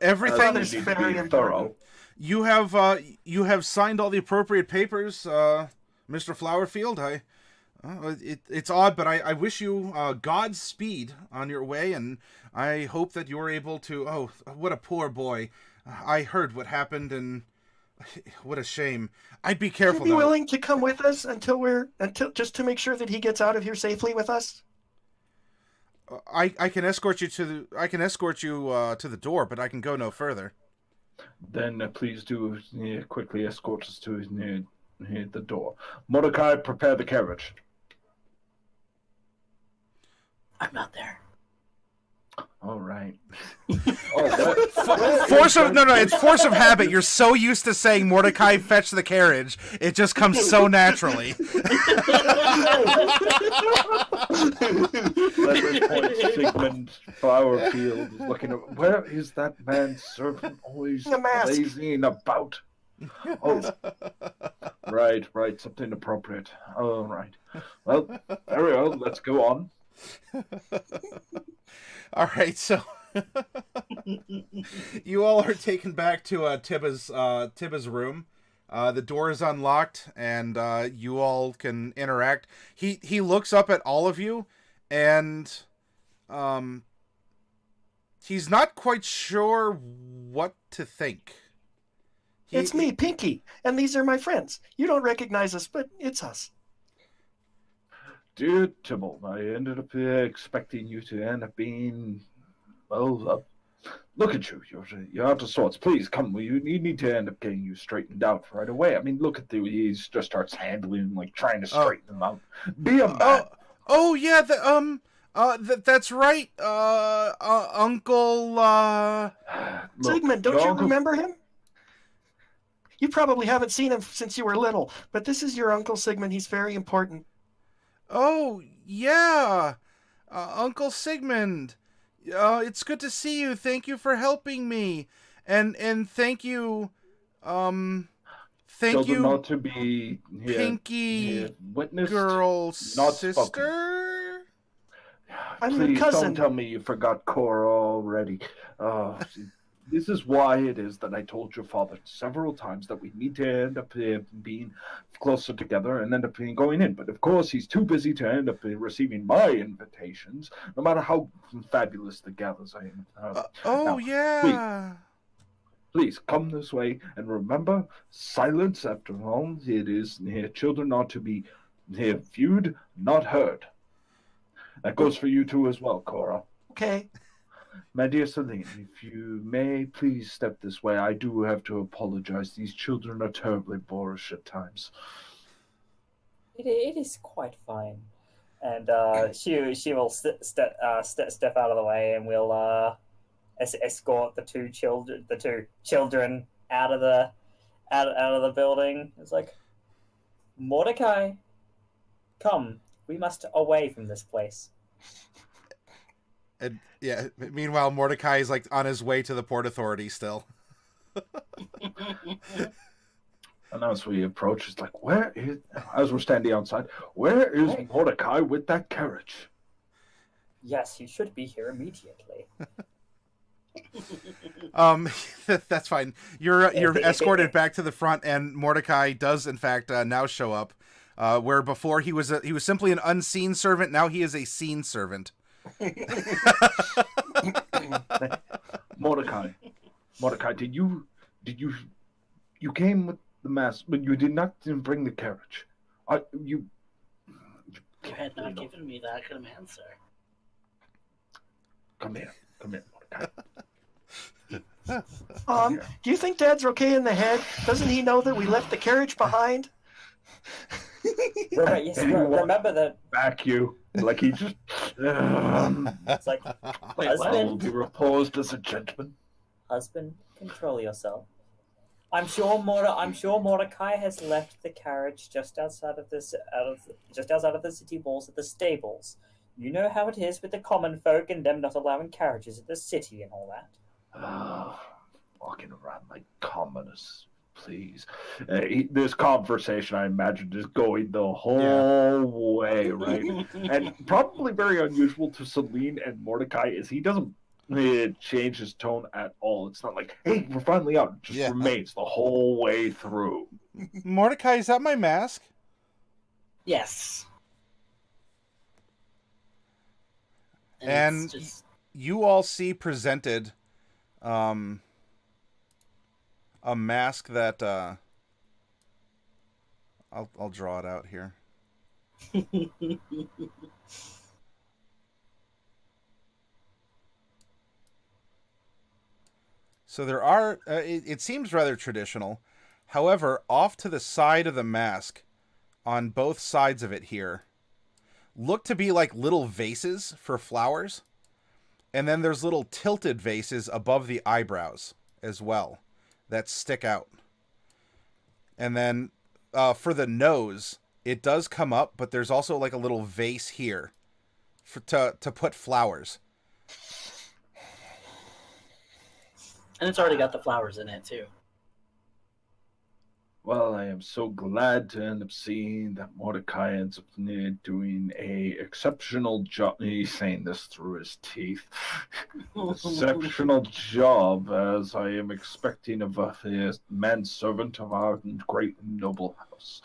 Everything is very thorough. You have signed all the appropriate papers, Mr. Flowerfield. It's odd, but I wish you Godspeed on your way, and I hope that you're able to. Oh, what a poor boy! I heard what happened, and what a shame. I'd be careful. Would you be willing to come with us until just to make sure that he gets out of here safely with us? I can escort you to the door, but I can go no further. Then please do quickly escort us to near the door. Mordecai, prepare the carriage. I'm not there. All right. It's force of habit. You're so used to saying Mordecai fetch the carriage, it just comes so naturally. At this point, Sigmund Flowerfield is looking at, where is that man's servant always The mask. lazing about? Oh, right, something appropriate. All right. Well, very well, let's go on. All right, so you all are taken back to Tibba's room. The door is unlocked, and you all can interact. He looks up at all of you, and he's not quite sure what to think. It's me, Pinky, and these are my friends. You don't recognize us, but it's us. Dear Tibble, I ended up expecting you to end up being, well, Look at you. You're out of sorts. Please, come. You need to end up getting you straightened out right away. I mean, look at the way he just starts handling, like, trying to straighten them out. Be a man. Yeah, that's right, Uncle, Look, Sigmund, don't your you uncle- remember him? You probably haven't seen him since you were little, but this is your Uncle Sigmund. He's very important. Oh, yeah, Uncle Sigmund. It's good to see you. Thank you for helping me. And thank you, thank you, not to be Pinky witnessed, girl not sister. spoken. I'm your Please cousin. don't tell me you forgot Cora already. This is why it is that I told your father several times that we need to end up being closer together and end up going in. But of course, he's too busy to end up receiving my invitations, no matter how fabulous the gathers I am. Now, Yeah. Please come this way, and remember, silence, after all, it is children are to be viewed, not heard. That goes for you too as well, Cora. Okay. My dear Celine, if you may please step this way, I do have to apologize. These children are terribly boorish at times. It is quite fine, and she will step out of the way, and we'll escort the two children out of the building. It's like, Mordecai, come, we must away from this place. And yeah, meanwhile, Mordecai is like on his way to the Port Authority still. And as we approach, it's like, as we're standing outside, where is Mordecai with that carriage? Yes, he should be here immediately. That's fine. You're escorted back to the front, and Mordecai does in fact now show up. Where before he was simply an unseen servant, now he is a seen servant. Mordecai, did you came with the mask, but you did not bring the carriage. You had not given me that command, sir. Come here, Mordecai. Do you think Dad's okay in the head? Doesn't he know that we left the carriage behind? Remember that. Back you, like he just. It's like, I will husband, be reposed as a gentleman. husband, control yourself. I'm sure Mordecai has left the carriage just outside of the city walls at the stables. You know how it is with the common folk and them not allowing carriages at the city and all that. Walking around like commoners, please. This conversation, I imagine, is going the whole way, right? And probably very unusual to Celine and Mordecai is he doesn't change his tone at all. It's not like, hey, we're finally out. It just remains the whole way through. Mordecai, is that my mask? Yes. And you all see presented a mask that I'll draw it out here. So there are it seems rather traditional. However, off to the side of the mask, on both sides of it here, look to be like little vases for flowers. And then there's little tilted vases above the eyebrows as well that stick out. And then for the nose, it does come up, but there's also like a little vase here to put flowers. And it's already got the flowers in it, too. Well, I am so glad to end up seeing that Mordecai ends up doing a exceptional job. He's saying this through his teeth. Exceptional job, as I am expecting of a manservant of our great and noble house.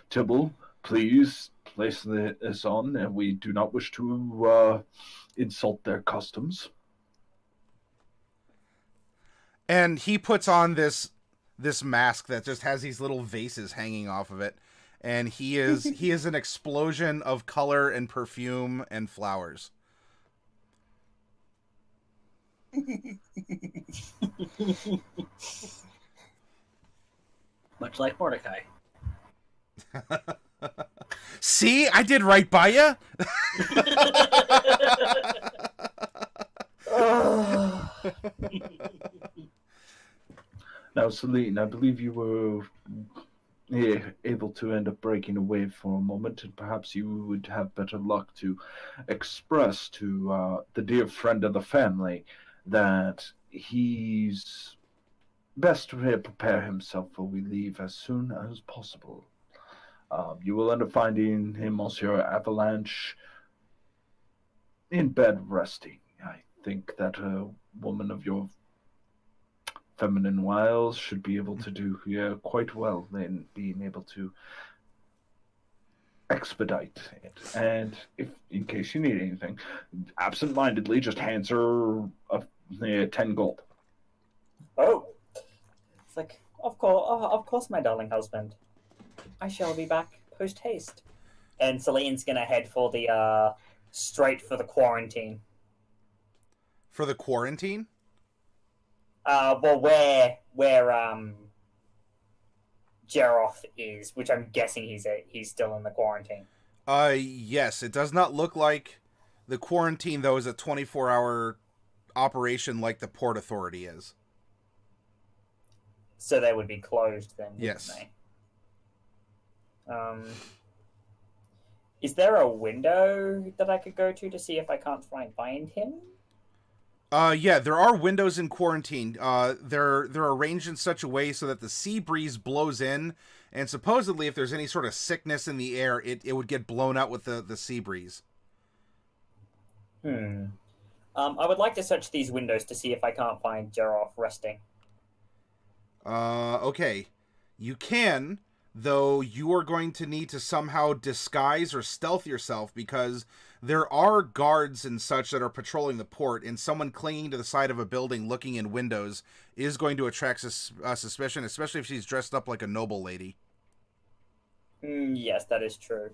Tibble, please place this on, and we do not wish to insult their customs. And he puts on this mask that just has these little vases hanging off of it, and he is an explosion of color and perfume and flowers. Much like Mordecai. See, I did right by you. Now, Celine, I believe you were able to end up breaking away for a moment, and perhaps you would have better luck to express to the dear friend of the family that he's best to prepare himself for we leave as soon as possible. You will end up finding him, Monsieur Avalanche, in bed resting. I think that a woman of your feminine wiles should be able to do quite well in being able to expedite it. And if, in case you need anything, absent-mindedly just hands her 10 gold. Oh, it's like, of course, my darling husband. I shall be back post haste. And Celine's gonna head for the straight for the quarantine. For the quarantine? Well, where Geroff is, which I'm guessing he's still in the quarantine. Yes. It does not look like the quarantine, though, is a 24-hour operation like the Port Authority is. So they would be closed then, wouldn't Yes. they? Is there a window that I could go to see if I can't find him? Yeah, there are windows in quarantine. They're arranged in such a way so that the sea breeze blows in, and supposedly if there's any sort of sickness in the air, it would get blown out with the sea breeze. I would like to search these windows to see if I can't find Geroff resting. Okay. You can, though you are going to need to somehow disguise or stealth yourself, because there are guards and such that are patrolling the port, and someone clinging to the side of a building looking in windows is going to attract suspicion, especially if she's dressed up like a noble lady. Yes, that is true.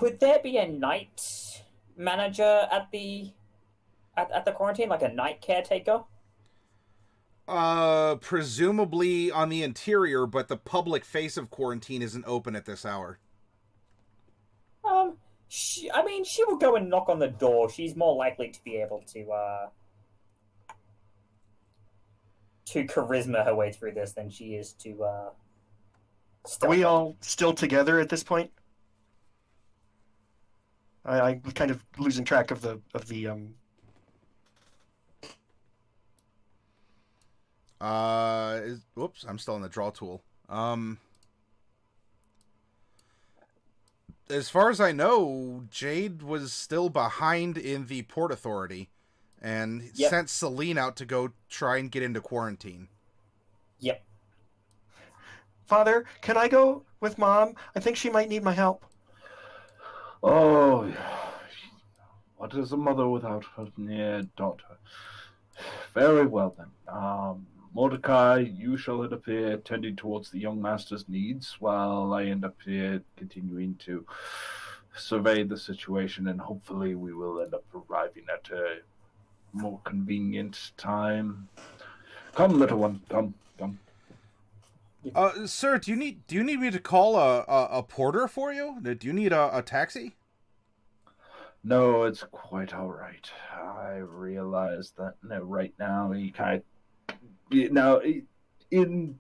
Would there be a night manager at the quarantine, like a night caretaker? Presumably on the interior, but the public face of quarantine isn't open at this hour. She will go and knock on the door. She's more likely to be able to charisma her way through this than she is to Are we all still together at this point? I'm kind of losing track of the Whoops, I'm still in the draw tool. As far as I know, Jade was still behind in the Port Authority and sent Celine out to go try and get into quarantine. Yep. Father, can I go with Mom? I think she might need my help. Oh, what is a mother without her daughter? Very well then. Mordecai, you shall end up here tending towards the young master's needs, while I end up here continuing to survey the situation, and hopefully we will end up arriving at a more convenient time. Come, little one, come. Sir, do you need me to call a porter for you? Do you need a taxi? No, it's quite all right. I realize that right now in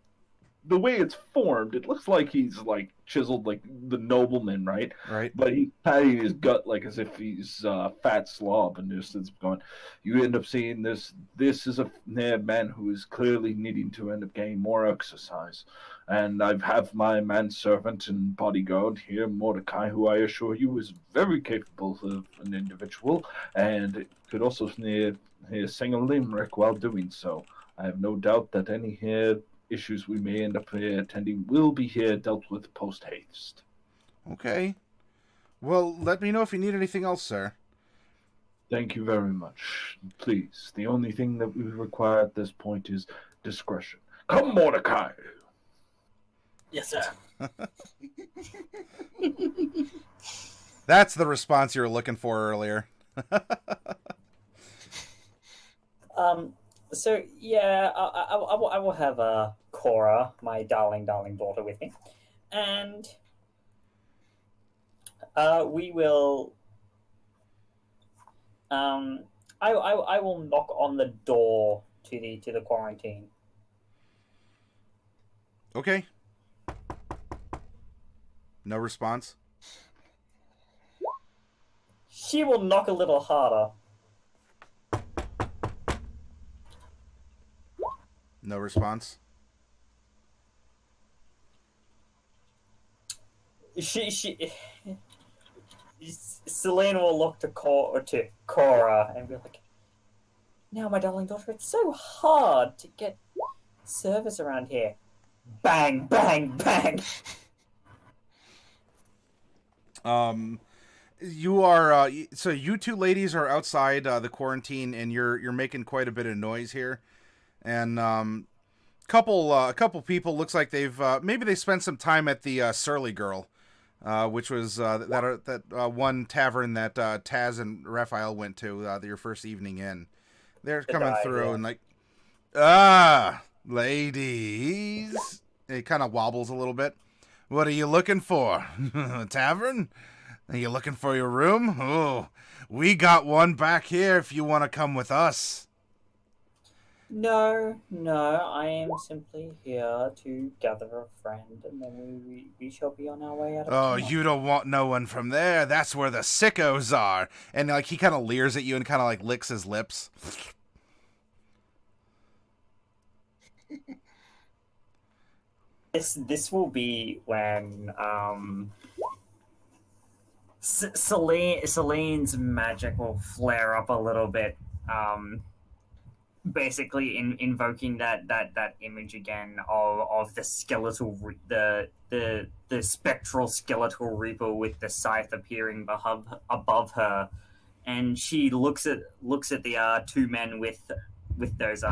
the way it's formed, it looks like he's like chiseled like the nobleman, right? Right. But he's patting his gut like as if he's a fat slob, and just it's going. You end up seeing this. This is a man who is clearly needing to end up getting more exercise, and I have my manservant and bodyguard here, Mordecai, who I assure you is very capable of an individual, and could also sing a limerick while doing so. I have no doubt that any issues we may end up attending will be dealt with post haste. Okay. Well, let me know if you need anything else, sir. Thank you very much. Please, the only thing that we require at this point is discretion. Come, Mordecai! Yes, sir. That's the response you were looking for earlier. So yeah, I will have Cora, my darling daughter, with me, and we will. I will knock on the door to the quarantine. Okay. No response. She will knock a little harder. No response. Selene will look to Cora and be like, "Now, my darling daughter, it's so hard to get service around here." Bang, bang, bang. You are so you two ladies are outside the quarantine, and you're making quite a bit of noise here, and a couple people looks like they've maybe they spent some time at the Surly Girl, which was that one tavern that Taz and Raphael went to your first evening in. They're coming through and like, ladies. It kind of wobbles a little bit. What are you looking for? A tavern? Are you looking for your room? Oh, we got one back here if you want to come with us. No, I am simply here to gather a friend, and then we shall be on our way out of Oh, town. you don't want no one from there? That's where the sickos are. And like he kind of leers at you and kind of like licks his lips. This will be when Celine's magic will flare up a little bit, basically invoking that image again of the skeletal the spectral skeletal reaper with the scythe appearing above her, and she looks at the two men with those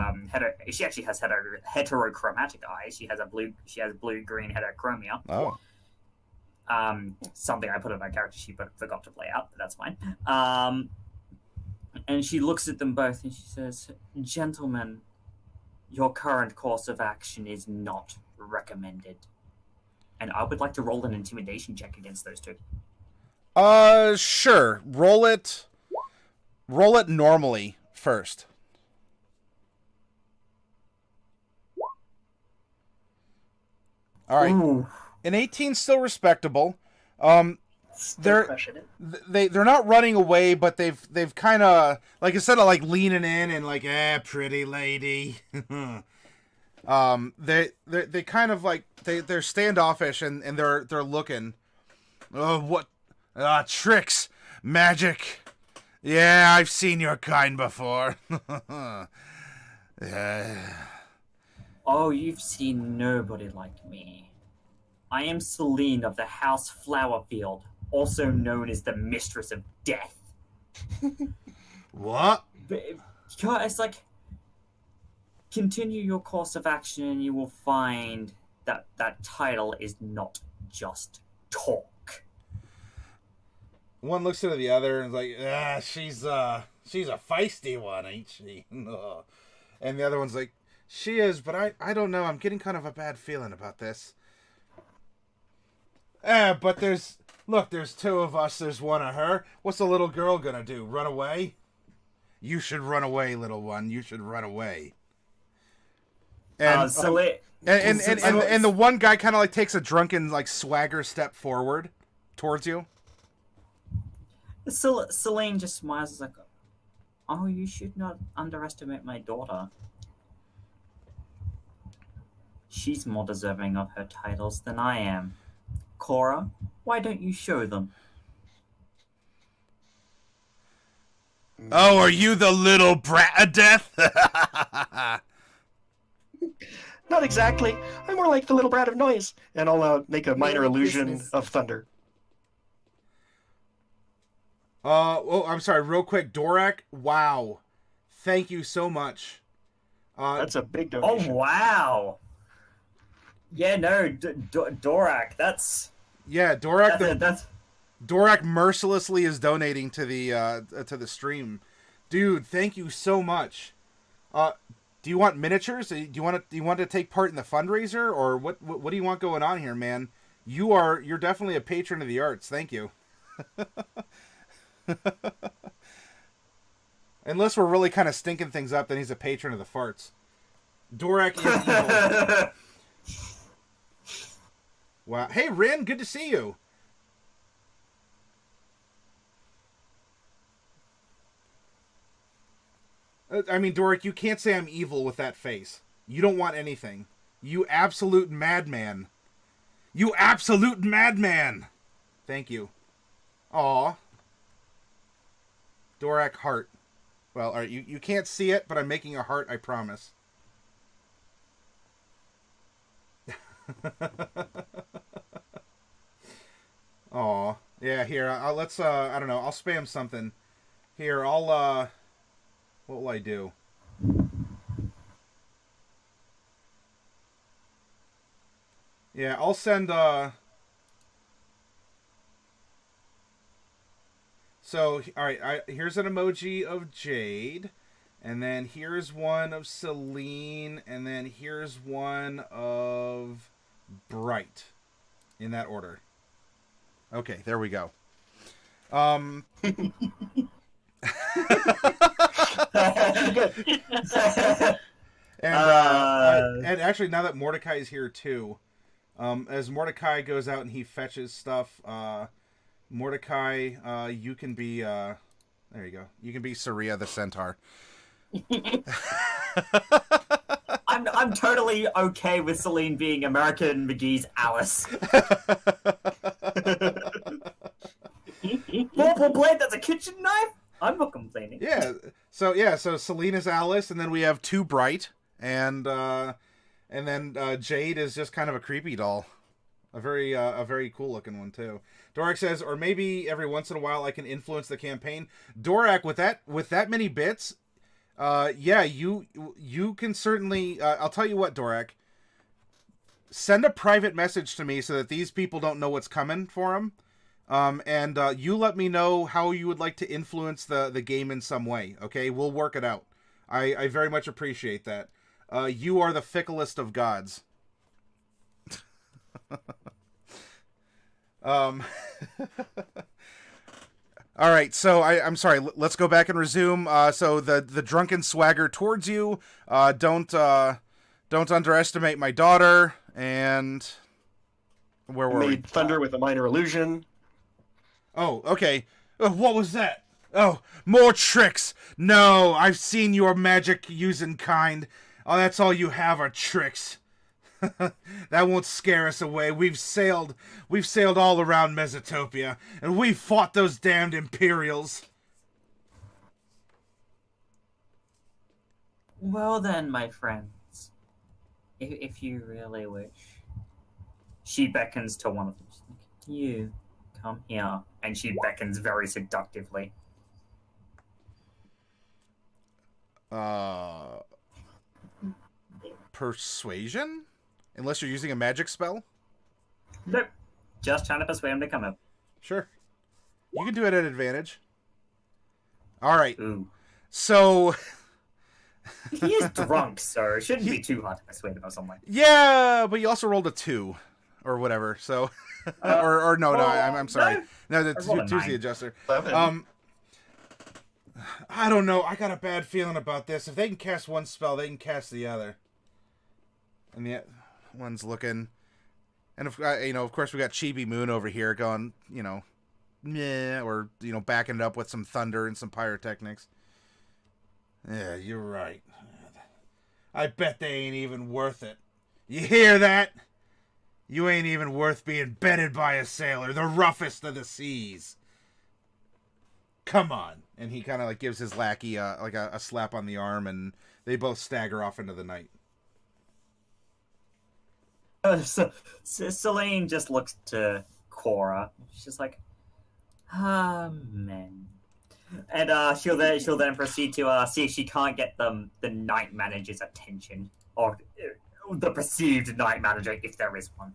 she actually has heterochromatic eyes. She has blue green heterochromia. Oh. Something I put in my character sheet but forgot to play out, but that's fine. And she looks at them both and she says, "Gentlemen, your current course of action is not recommended." And I would like to roll an intimidation check against those two. Sure. Roll it normally first. All right. Ooh. An 18's still respectable. Still crushing it. They're not running away, but they've kind of, like, instead of like leaning in and like, pretty lady. they kind of like they're standoffish and they're looking. Oh, what? Tricks, magic. Yeah, I've seen your kind before. Oh, you've seen nobody like me. I am Selene of the House Flowerfield, also known as the Mistress of Death. What? But, it's like, continue your course of action and you will find that that title is not just talk. One looks to the other and is like, she's a feisty one, ain't she? And the other one's like, she is, but I don't know. I'm getting kind of a bad feeling about this. But there's two of us. There's one of her. What's the little girl gonna do? Run away? You should run away, little one. You should run away. And and the one guy kind of like takes a drunken like swagger step forward towards you. Selene just smiles like, "Oh, you should not underestimate my daughter. She's more deserving of her titles than I am. Cora, why don't you show them?" Oh, are you the little brat of death? Not exactly. I'm more like the little brat of noise. And I'll make a minor illusion of thunder. I'm sorry, real quick, Dorak. Wow. Thank you so much. That's a big Oh, donation. wow. Yeah, no, Dorak. That's Yeah, Dorak. that's Dorak mercilessly is donating to the stream, dude. Thank you so much. Do you want miniatures? Do you want to take part in the fundraiser, or what do you want going on here, man? You're definitely a patron of the arts. Thank you. Unless we're really kind of stinking things up, then he's a patron of the farts. Dorak is evil. Wow. Hey, Rin, good to see you. I mean, Dorak, you can't say I'm evil with that face. You don't want anything. You absolute madman. You absolute madman! Thank you. Aw. Dorak heart. Well, all right, you can't see it, but I'm making a heart, I promise. Aw. Yeah, here, let's, I don't know, I'll spam something. Here, what will I do? Yeah, I'll send, So, alright, here's an emoji of Jade, and then here's one of Celine, and then here's one of Bright. In that order. Okay, there we go. And actually, now that Mordecai is here too, as Mordecai goes out and he fetches stuff, Mordecai, you can be, there you go. You can be Saria the Centaur. I'm totally okay with Celine being American McGee's Alice. Purple blade, that's a kitchen knife? I'm not complaining. Yeah. So Celine is Alice, and then we have two Bright, and then Jade is just kind of a creepy doll. A very cool looking one too. Dorak says, or maybe every once in a while I can influence the campaign. Dorak, with that many bits, yeah, you can certainly. I'll tell you what, Dorak. Send a private message to me so that these people don't know what's coming for them. And you let me know how you would like to influence the game in some way. Okay, we'll work it out. I very much appreciate that. You are the ficklest of gods. All right, so I'm sorry. Let's go back and resume. So the drunken swagger towards you. Don't underestimate my daughter. And where were we? Made thunder with a minor illusion. Oh, okay. What was that? Oh, more tricks. No, I've seen your magic using kind. Oh, that's all you have are tricks. That won't scare us away. We've sailed all around Mesotopia, and we've fought those damned Imperials. Well then, my friends, if you really wish. She beckons to one of them. She's like, you, come here. And she beckons very seductively. Persuasion? Unless you're using a magic spell? Nope. Just trying to persuade him to come up. Sure. You can do it at advantage. Alright. Ooh. So... he is drunk, so it shouldn't be too hard to persuade him or something. Yeah, but you also rolled a 2. Or whatever, so... or no, I'm sorry. No, the 2's the adjuster. 11. I don't know. I got a bad feeling about this. If they can cast one spell, they can cast the other. And the one's looking... And, of course, we got Chibi Moon over here going, meh, or, backing it up with some thunder and some pyrotechnics. Yeah, you're right. I bet they ain't even worth it. You hear that? You ain't even worth being bedded by a sailor, the roughest of the seas. Come on. And he kind of gives his lackey a slap on the arm, and they both stagger off into the night. So Celine just looks to Cora. She's like, amen. And she'll then proceed to see if she can't get the night manager's attention, or the perceived night manager, if there is one.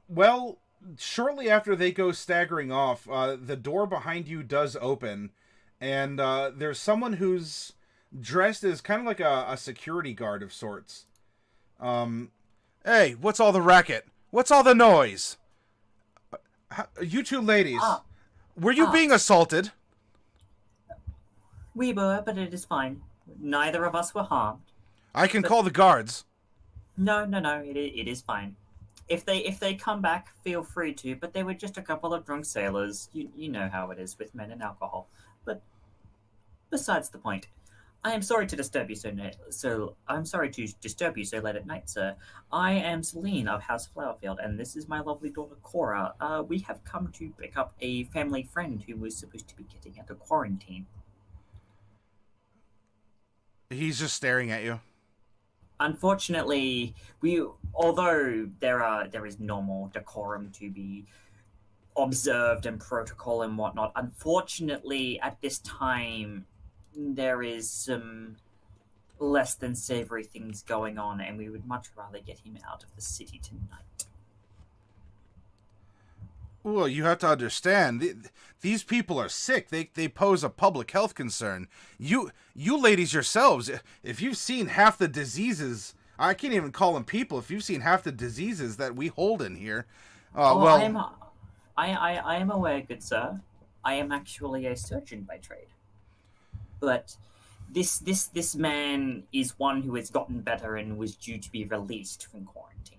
Well, shortly after they go staggering off, the door behind you does open, and there's someone who's dressed as kind of like a security guard of sorts. Hey, what's all the racket? What's all the noise? You two ladies, were you being assaulted? We were, but it is fine. Neither of us were harmed. I can call the guards. No, it is fine. If they come back, feel free to, but they were just a couple of drunk sailors. You know how it is with men and alcohol. But besides the point, I am sorry to disturb you I'm sorry to disturb you so late at night, sir. I am Celine of House Flowerfield, and this is my lovely daughter Cora. We have come to pick up a family friend who was supposed to be getting out of quarantine. He's just staring at you. Unfortunately, although there is normal decorum to be observed and protocol and whatnot, unfortunately, at this time, there is some less than savory things going on, and we would much rather get him out of the city tonight. Well, you have to understand, these people are sick. They pose a public health concern. You ladies yourselves, if you've seen half the diseases, I can't even call them people, if you've seen half the diseases that we hold in here, I am aware, good sir. I am actually a surgeon by trade. But this man is one who has gotten better and was due to be released from quarantine.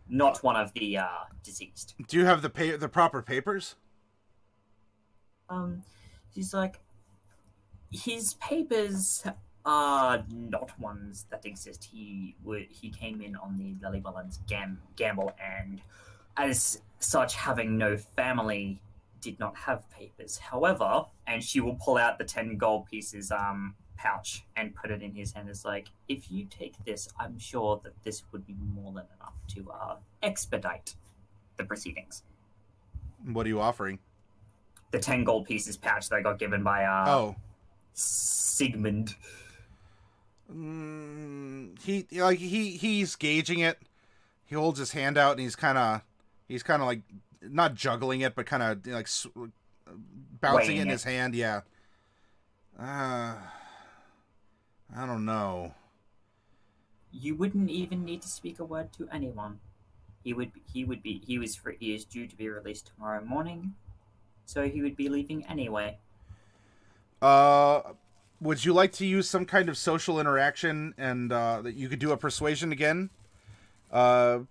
Not one of the deceased. Do you have the proper papers? He's like, his papers are not ones that exist. He came in on the Lillywellens gamble, and as such, having no family, did not have papers. However, and she will pull out the 10 gold pieces pouch and put it in his hand. It's like, if you take this, I'm sure that this would be more than enough to expedite the proceedings. What are you offering? The 10 gold pieces pouch that I got given by Sigmund. He's gauging it. He holds his hand out and he's kind of like not juggling it, but kind of like bouncing it in his hand. Yeah. I don't know. You wouldn't even need to speak a word to anyone. He is due to be released tomorrow morning, so he would be leaving anyway. Would you like to use some kind of social interaction and that you could do a persuasion again? Or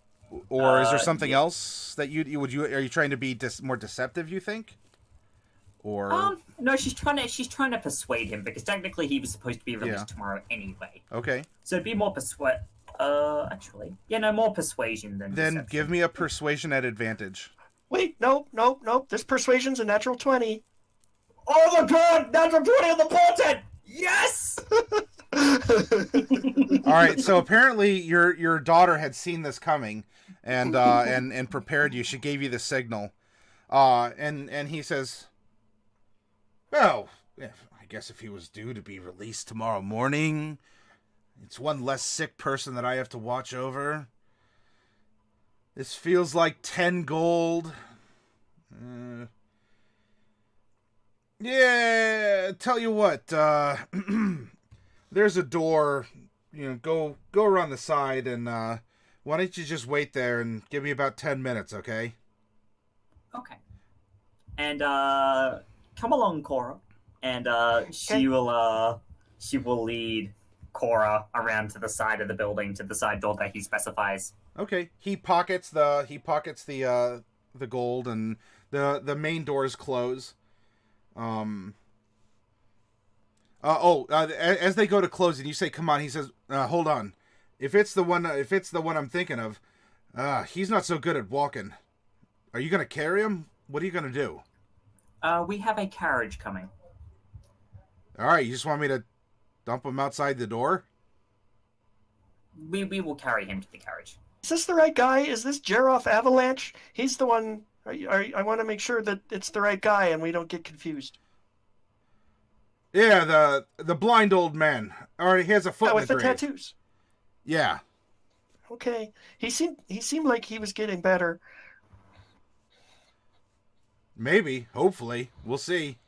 is there something else that are you trying to be more deceptive, you think? Or no, she's trying to persuade him, because technically he was supposed to be released tomorrow anyway. Okay. So it'd be more more persuasion than Then deception. give me a persuasion at advantage. Wait, no. This persuasion's a natural 20. Oh my god! Natural 20 on the portent! Yes! All right, so apparently your daughter had seen this coming and prepared you. She gave you the signal. And he says, well, I guess if he was due to be released tomorrow morning, it's one less sick person that I have to watch over. This feels like 10 gold. Yeah, tell you what, there's a door, go around the side, and why don't you just wait there and give me about 10 minutes, okay? Okay. And come along, Cora. And she will lead Cora around to the side of the building, to the side door that he specifies. Okay. He pockets the gold, and the main doors close. As they go to close and you say, come on, he says, hold on. If it's the one I'm thinking of, he's not so good at walking. Are you going to carry him? What are you going to do? We have a carriage coming. All right. You just want me to dump him outside the door? We will carry him to the carriage. Is this the right guy? Is this Geroff Avalanche? He's the one. I want to make sure that it's the right guy and we don't get confused. Yeah, the blind old man. All right, he has a foot in with the the grave. tattoos. Yeah. Okay. He seemed like he was getting better. Maybe. Hopefully. We'll see.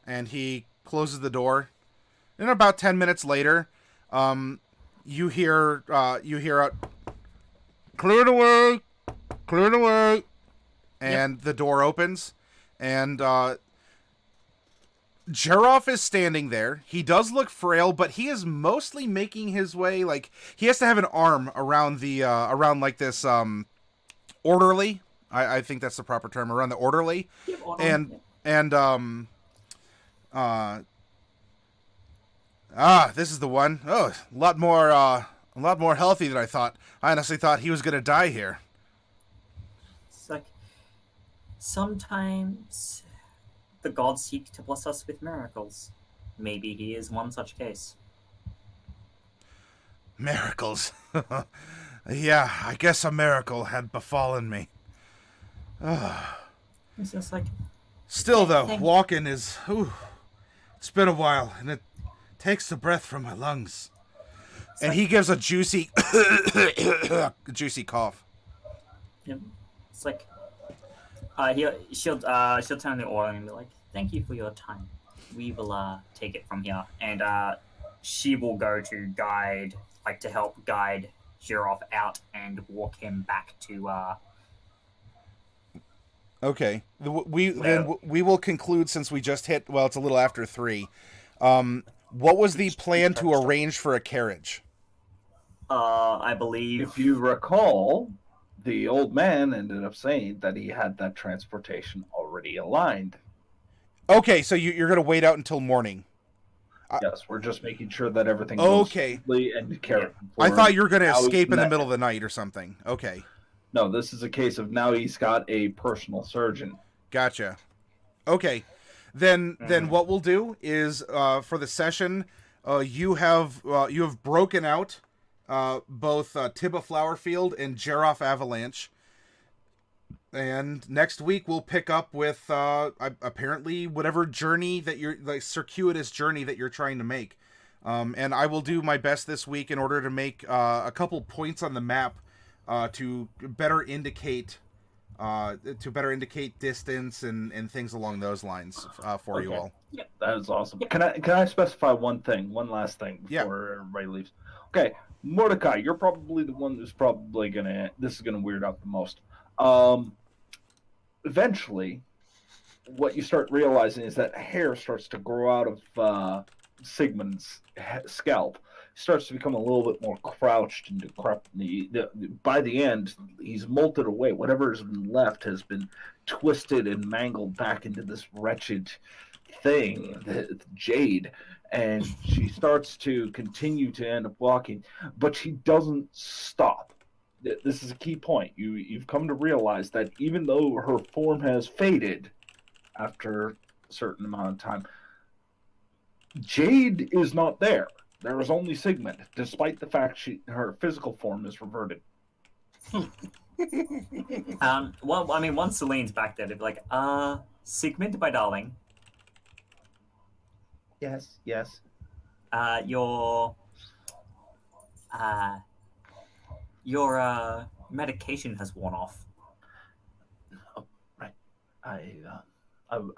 And he closes the door. And about 10 minutes later, you hear a clear the way, clear the way, and the door opens, and Geroff is standing there. He does look frail, but he is mostly making his way. Like, he has to have an arm around the around like this orderly. I think that's the proper term, around the orderly, and this is the one. Oh, a lot more healthy than I thought. I honestly thought he was gonna die here. It's like sometimes the gods seek to bless us with miracles. Maybe he is one such case. Miracles. Yeah, I guess a miracle had befallen me. It's just like, Still, though, walking is... it's been a while, and it takes the breath from my lungs. And he gives a juicy... juicy cough. yeah, it's like she'll turn the oil and be like, "Thank you for your time. We will take it from here." And she will go to help guide Geroff out and walk him back to. Okay. We will conclude, since we just hit... Well, it's a little after 3. What was the plan to arrange for a carriage? I believe... If you recall, the old man ended up saying that he had that transportation already aligned. Okay, so you're going to wait out until morning. Yes, we're just making sure that everything goes smoothly and carefully. I thought you were going to escape in the middle of the night or something. Okay. No, this is a case of now he's got a personal surgeon. Gotcha. Okay. Then what we'll do is for the session, you have broken out both Tibba Flowerfield and Geroff Avalanche. And next week we'll pick up with apparently whatever journey that you're, like, circuitous journey that you're trying to make. And I will do my best this week in order to make a couple points on the map to better indicate distance and things along those lines for you all. Yeah, that is awesome. Can I specify one last thing before everybody leaves? Okay, Mordecai, you're probably the one who's probably this is gonna weird out the most. Eventually, what you start realizing is that hair starts to grow out of Sigmund's scalp. Starts to become a little bit more crouched and decrepit. By the end, he's molted away. Whatever has been left has been twisted and mangled back into this wretched thing, the Jade. And she starts to continue to end up walking, but she doesn't stop. This is a key point. You've come to realize that even though her form has faded after a certain amount of time, Jade is not there. There is only Sigmund, despite the fact her physical form is reverted. Well, I mean, once Celine's back there, they'd be like, Sigmund, my darling. Yes. Your medication has worn off. Oh, right. I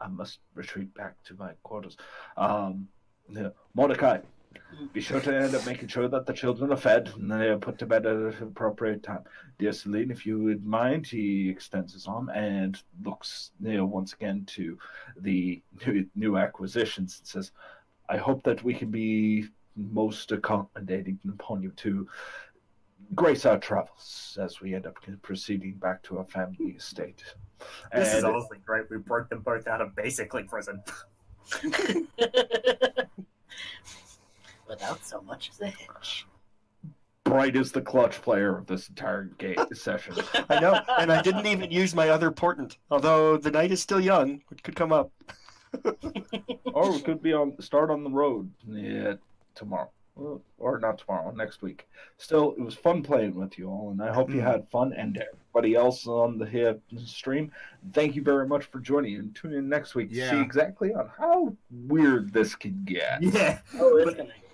must retreat back to my quarters. Mordecai, be sure to end up making sure that the children are fed and they are put to bed at an appropriate time. Dear Celine, if you would mind, he extends his arm and looks once again to the new acquisitions and says, I hope that we can be most accommodating upon you to grace our travels as we end up proceeding back to our family estate. This is honestly great. We broke them both out of basically prison. Without so much as a hitch. Bright is the clutch player of this entire session. I know, and I didn't even use my other portent. Although the night is still young, it could come up. Or we could be start on the road tomorrow. or not tomorrow, next week. Still, it was fun playing with you all, and I hope you had fun. And everybody else on the stream, thank you very much for joining, and tune in next week to see exactly on how weird this can get. Yeah.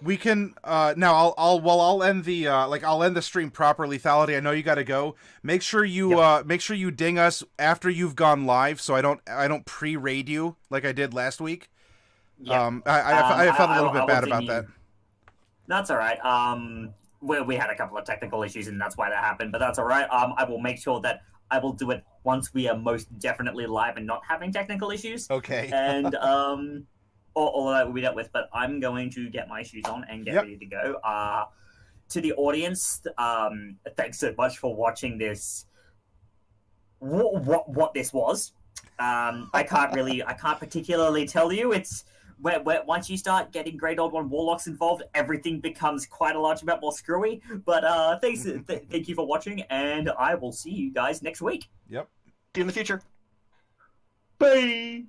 We can now. I'll end the I'll end the stream properly. Lethality, I know you got to go. Make sure you ding us after you've gone live, so I don't pre-raid you like I did last week. Yeah. I felt a little bit bad about that. That's all right. We had a couple of technical issues, and that's why that happened. But that's all right. I will make sure that I will do it once we are most definitely live and not having technical issues. Okay. And all of that will be dealt with. But I'm going to get my shoes on and get ready to go. To the audience, thanks so much for watching this. What this was? I can't particularly tell you. It's where once you start getting Great Old One Warlocks involved, everything becomes quite a large amount more screwy. But thank you for watching, and I will see you guys next week. Yep. See you in the future. Bye.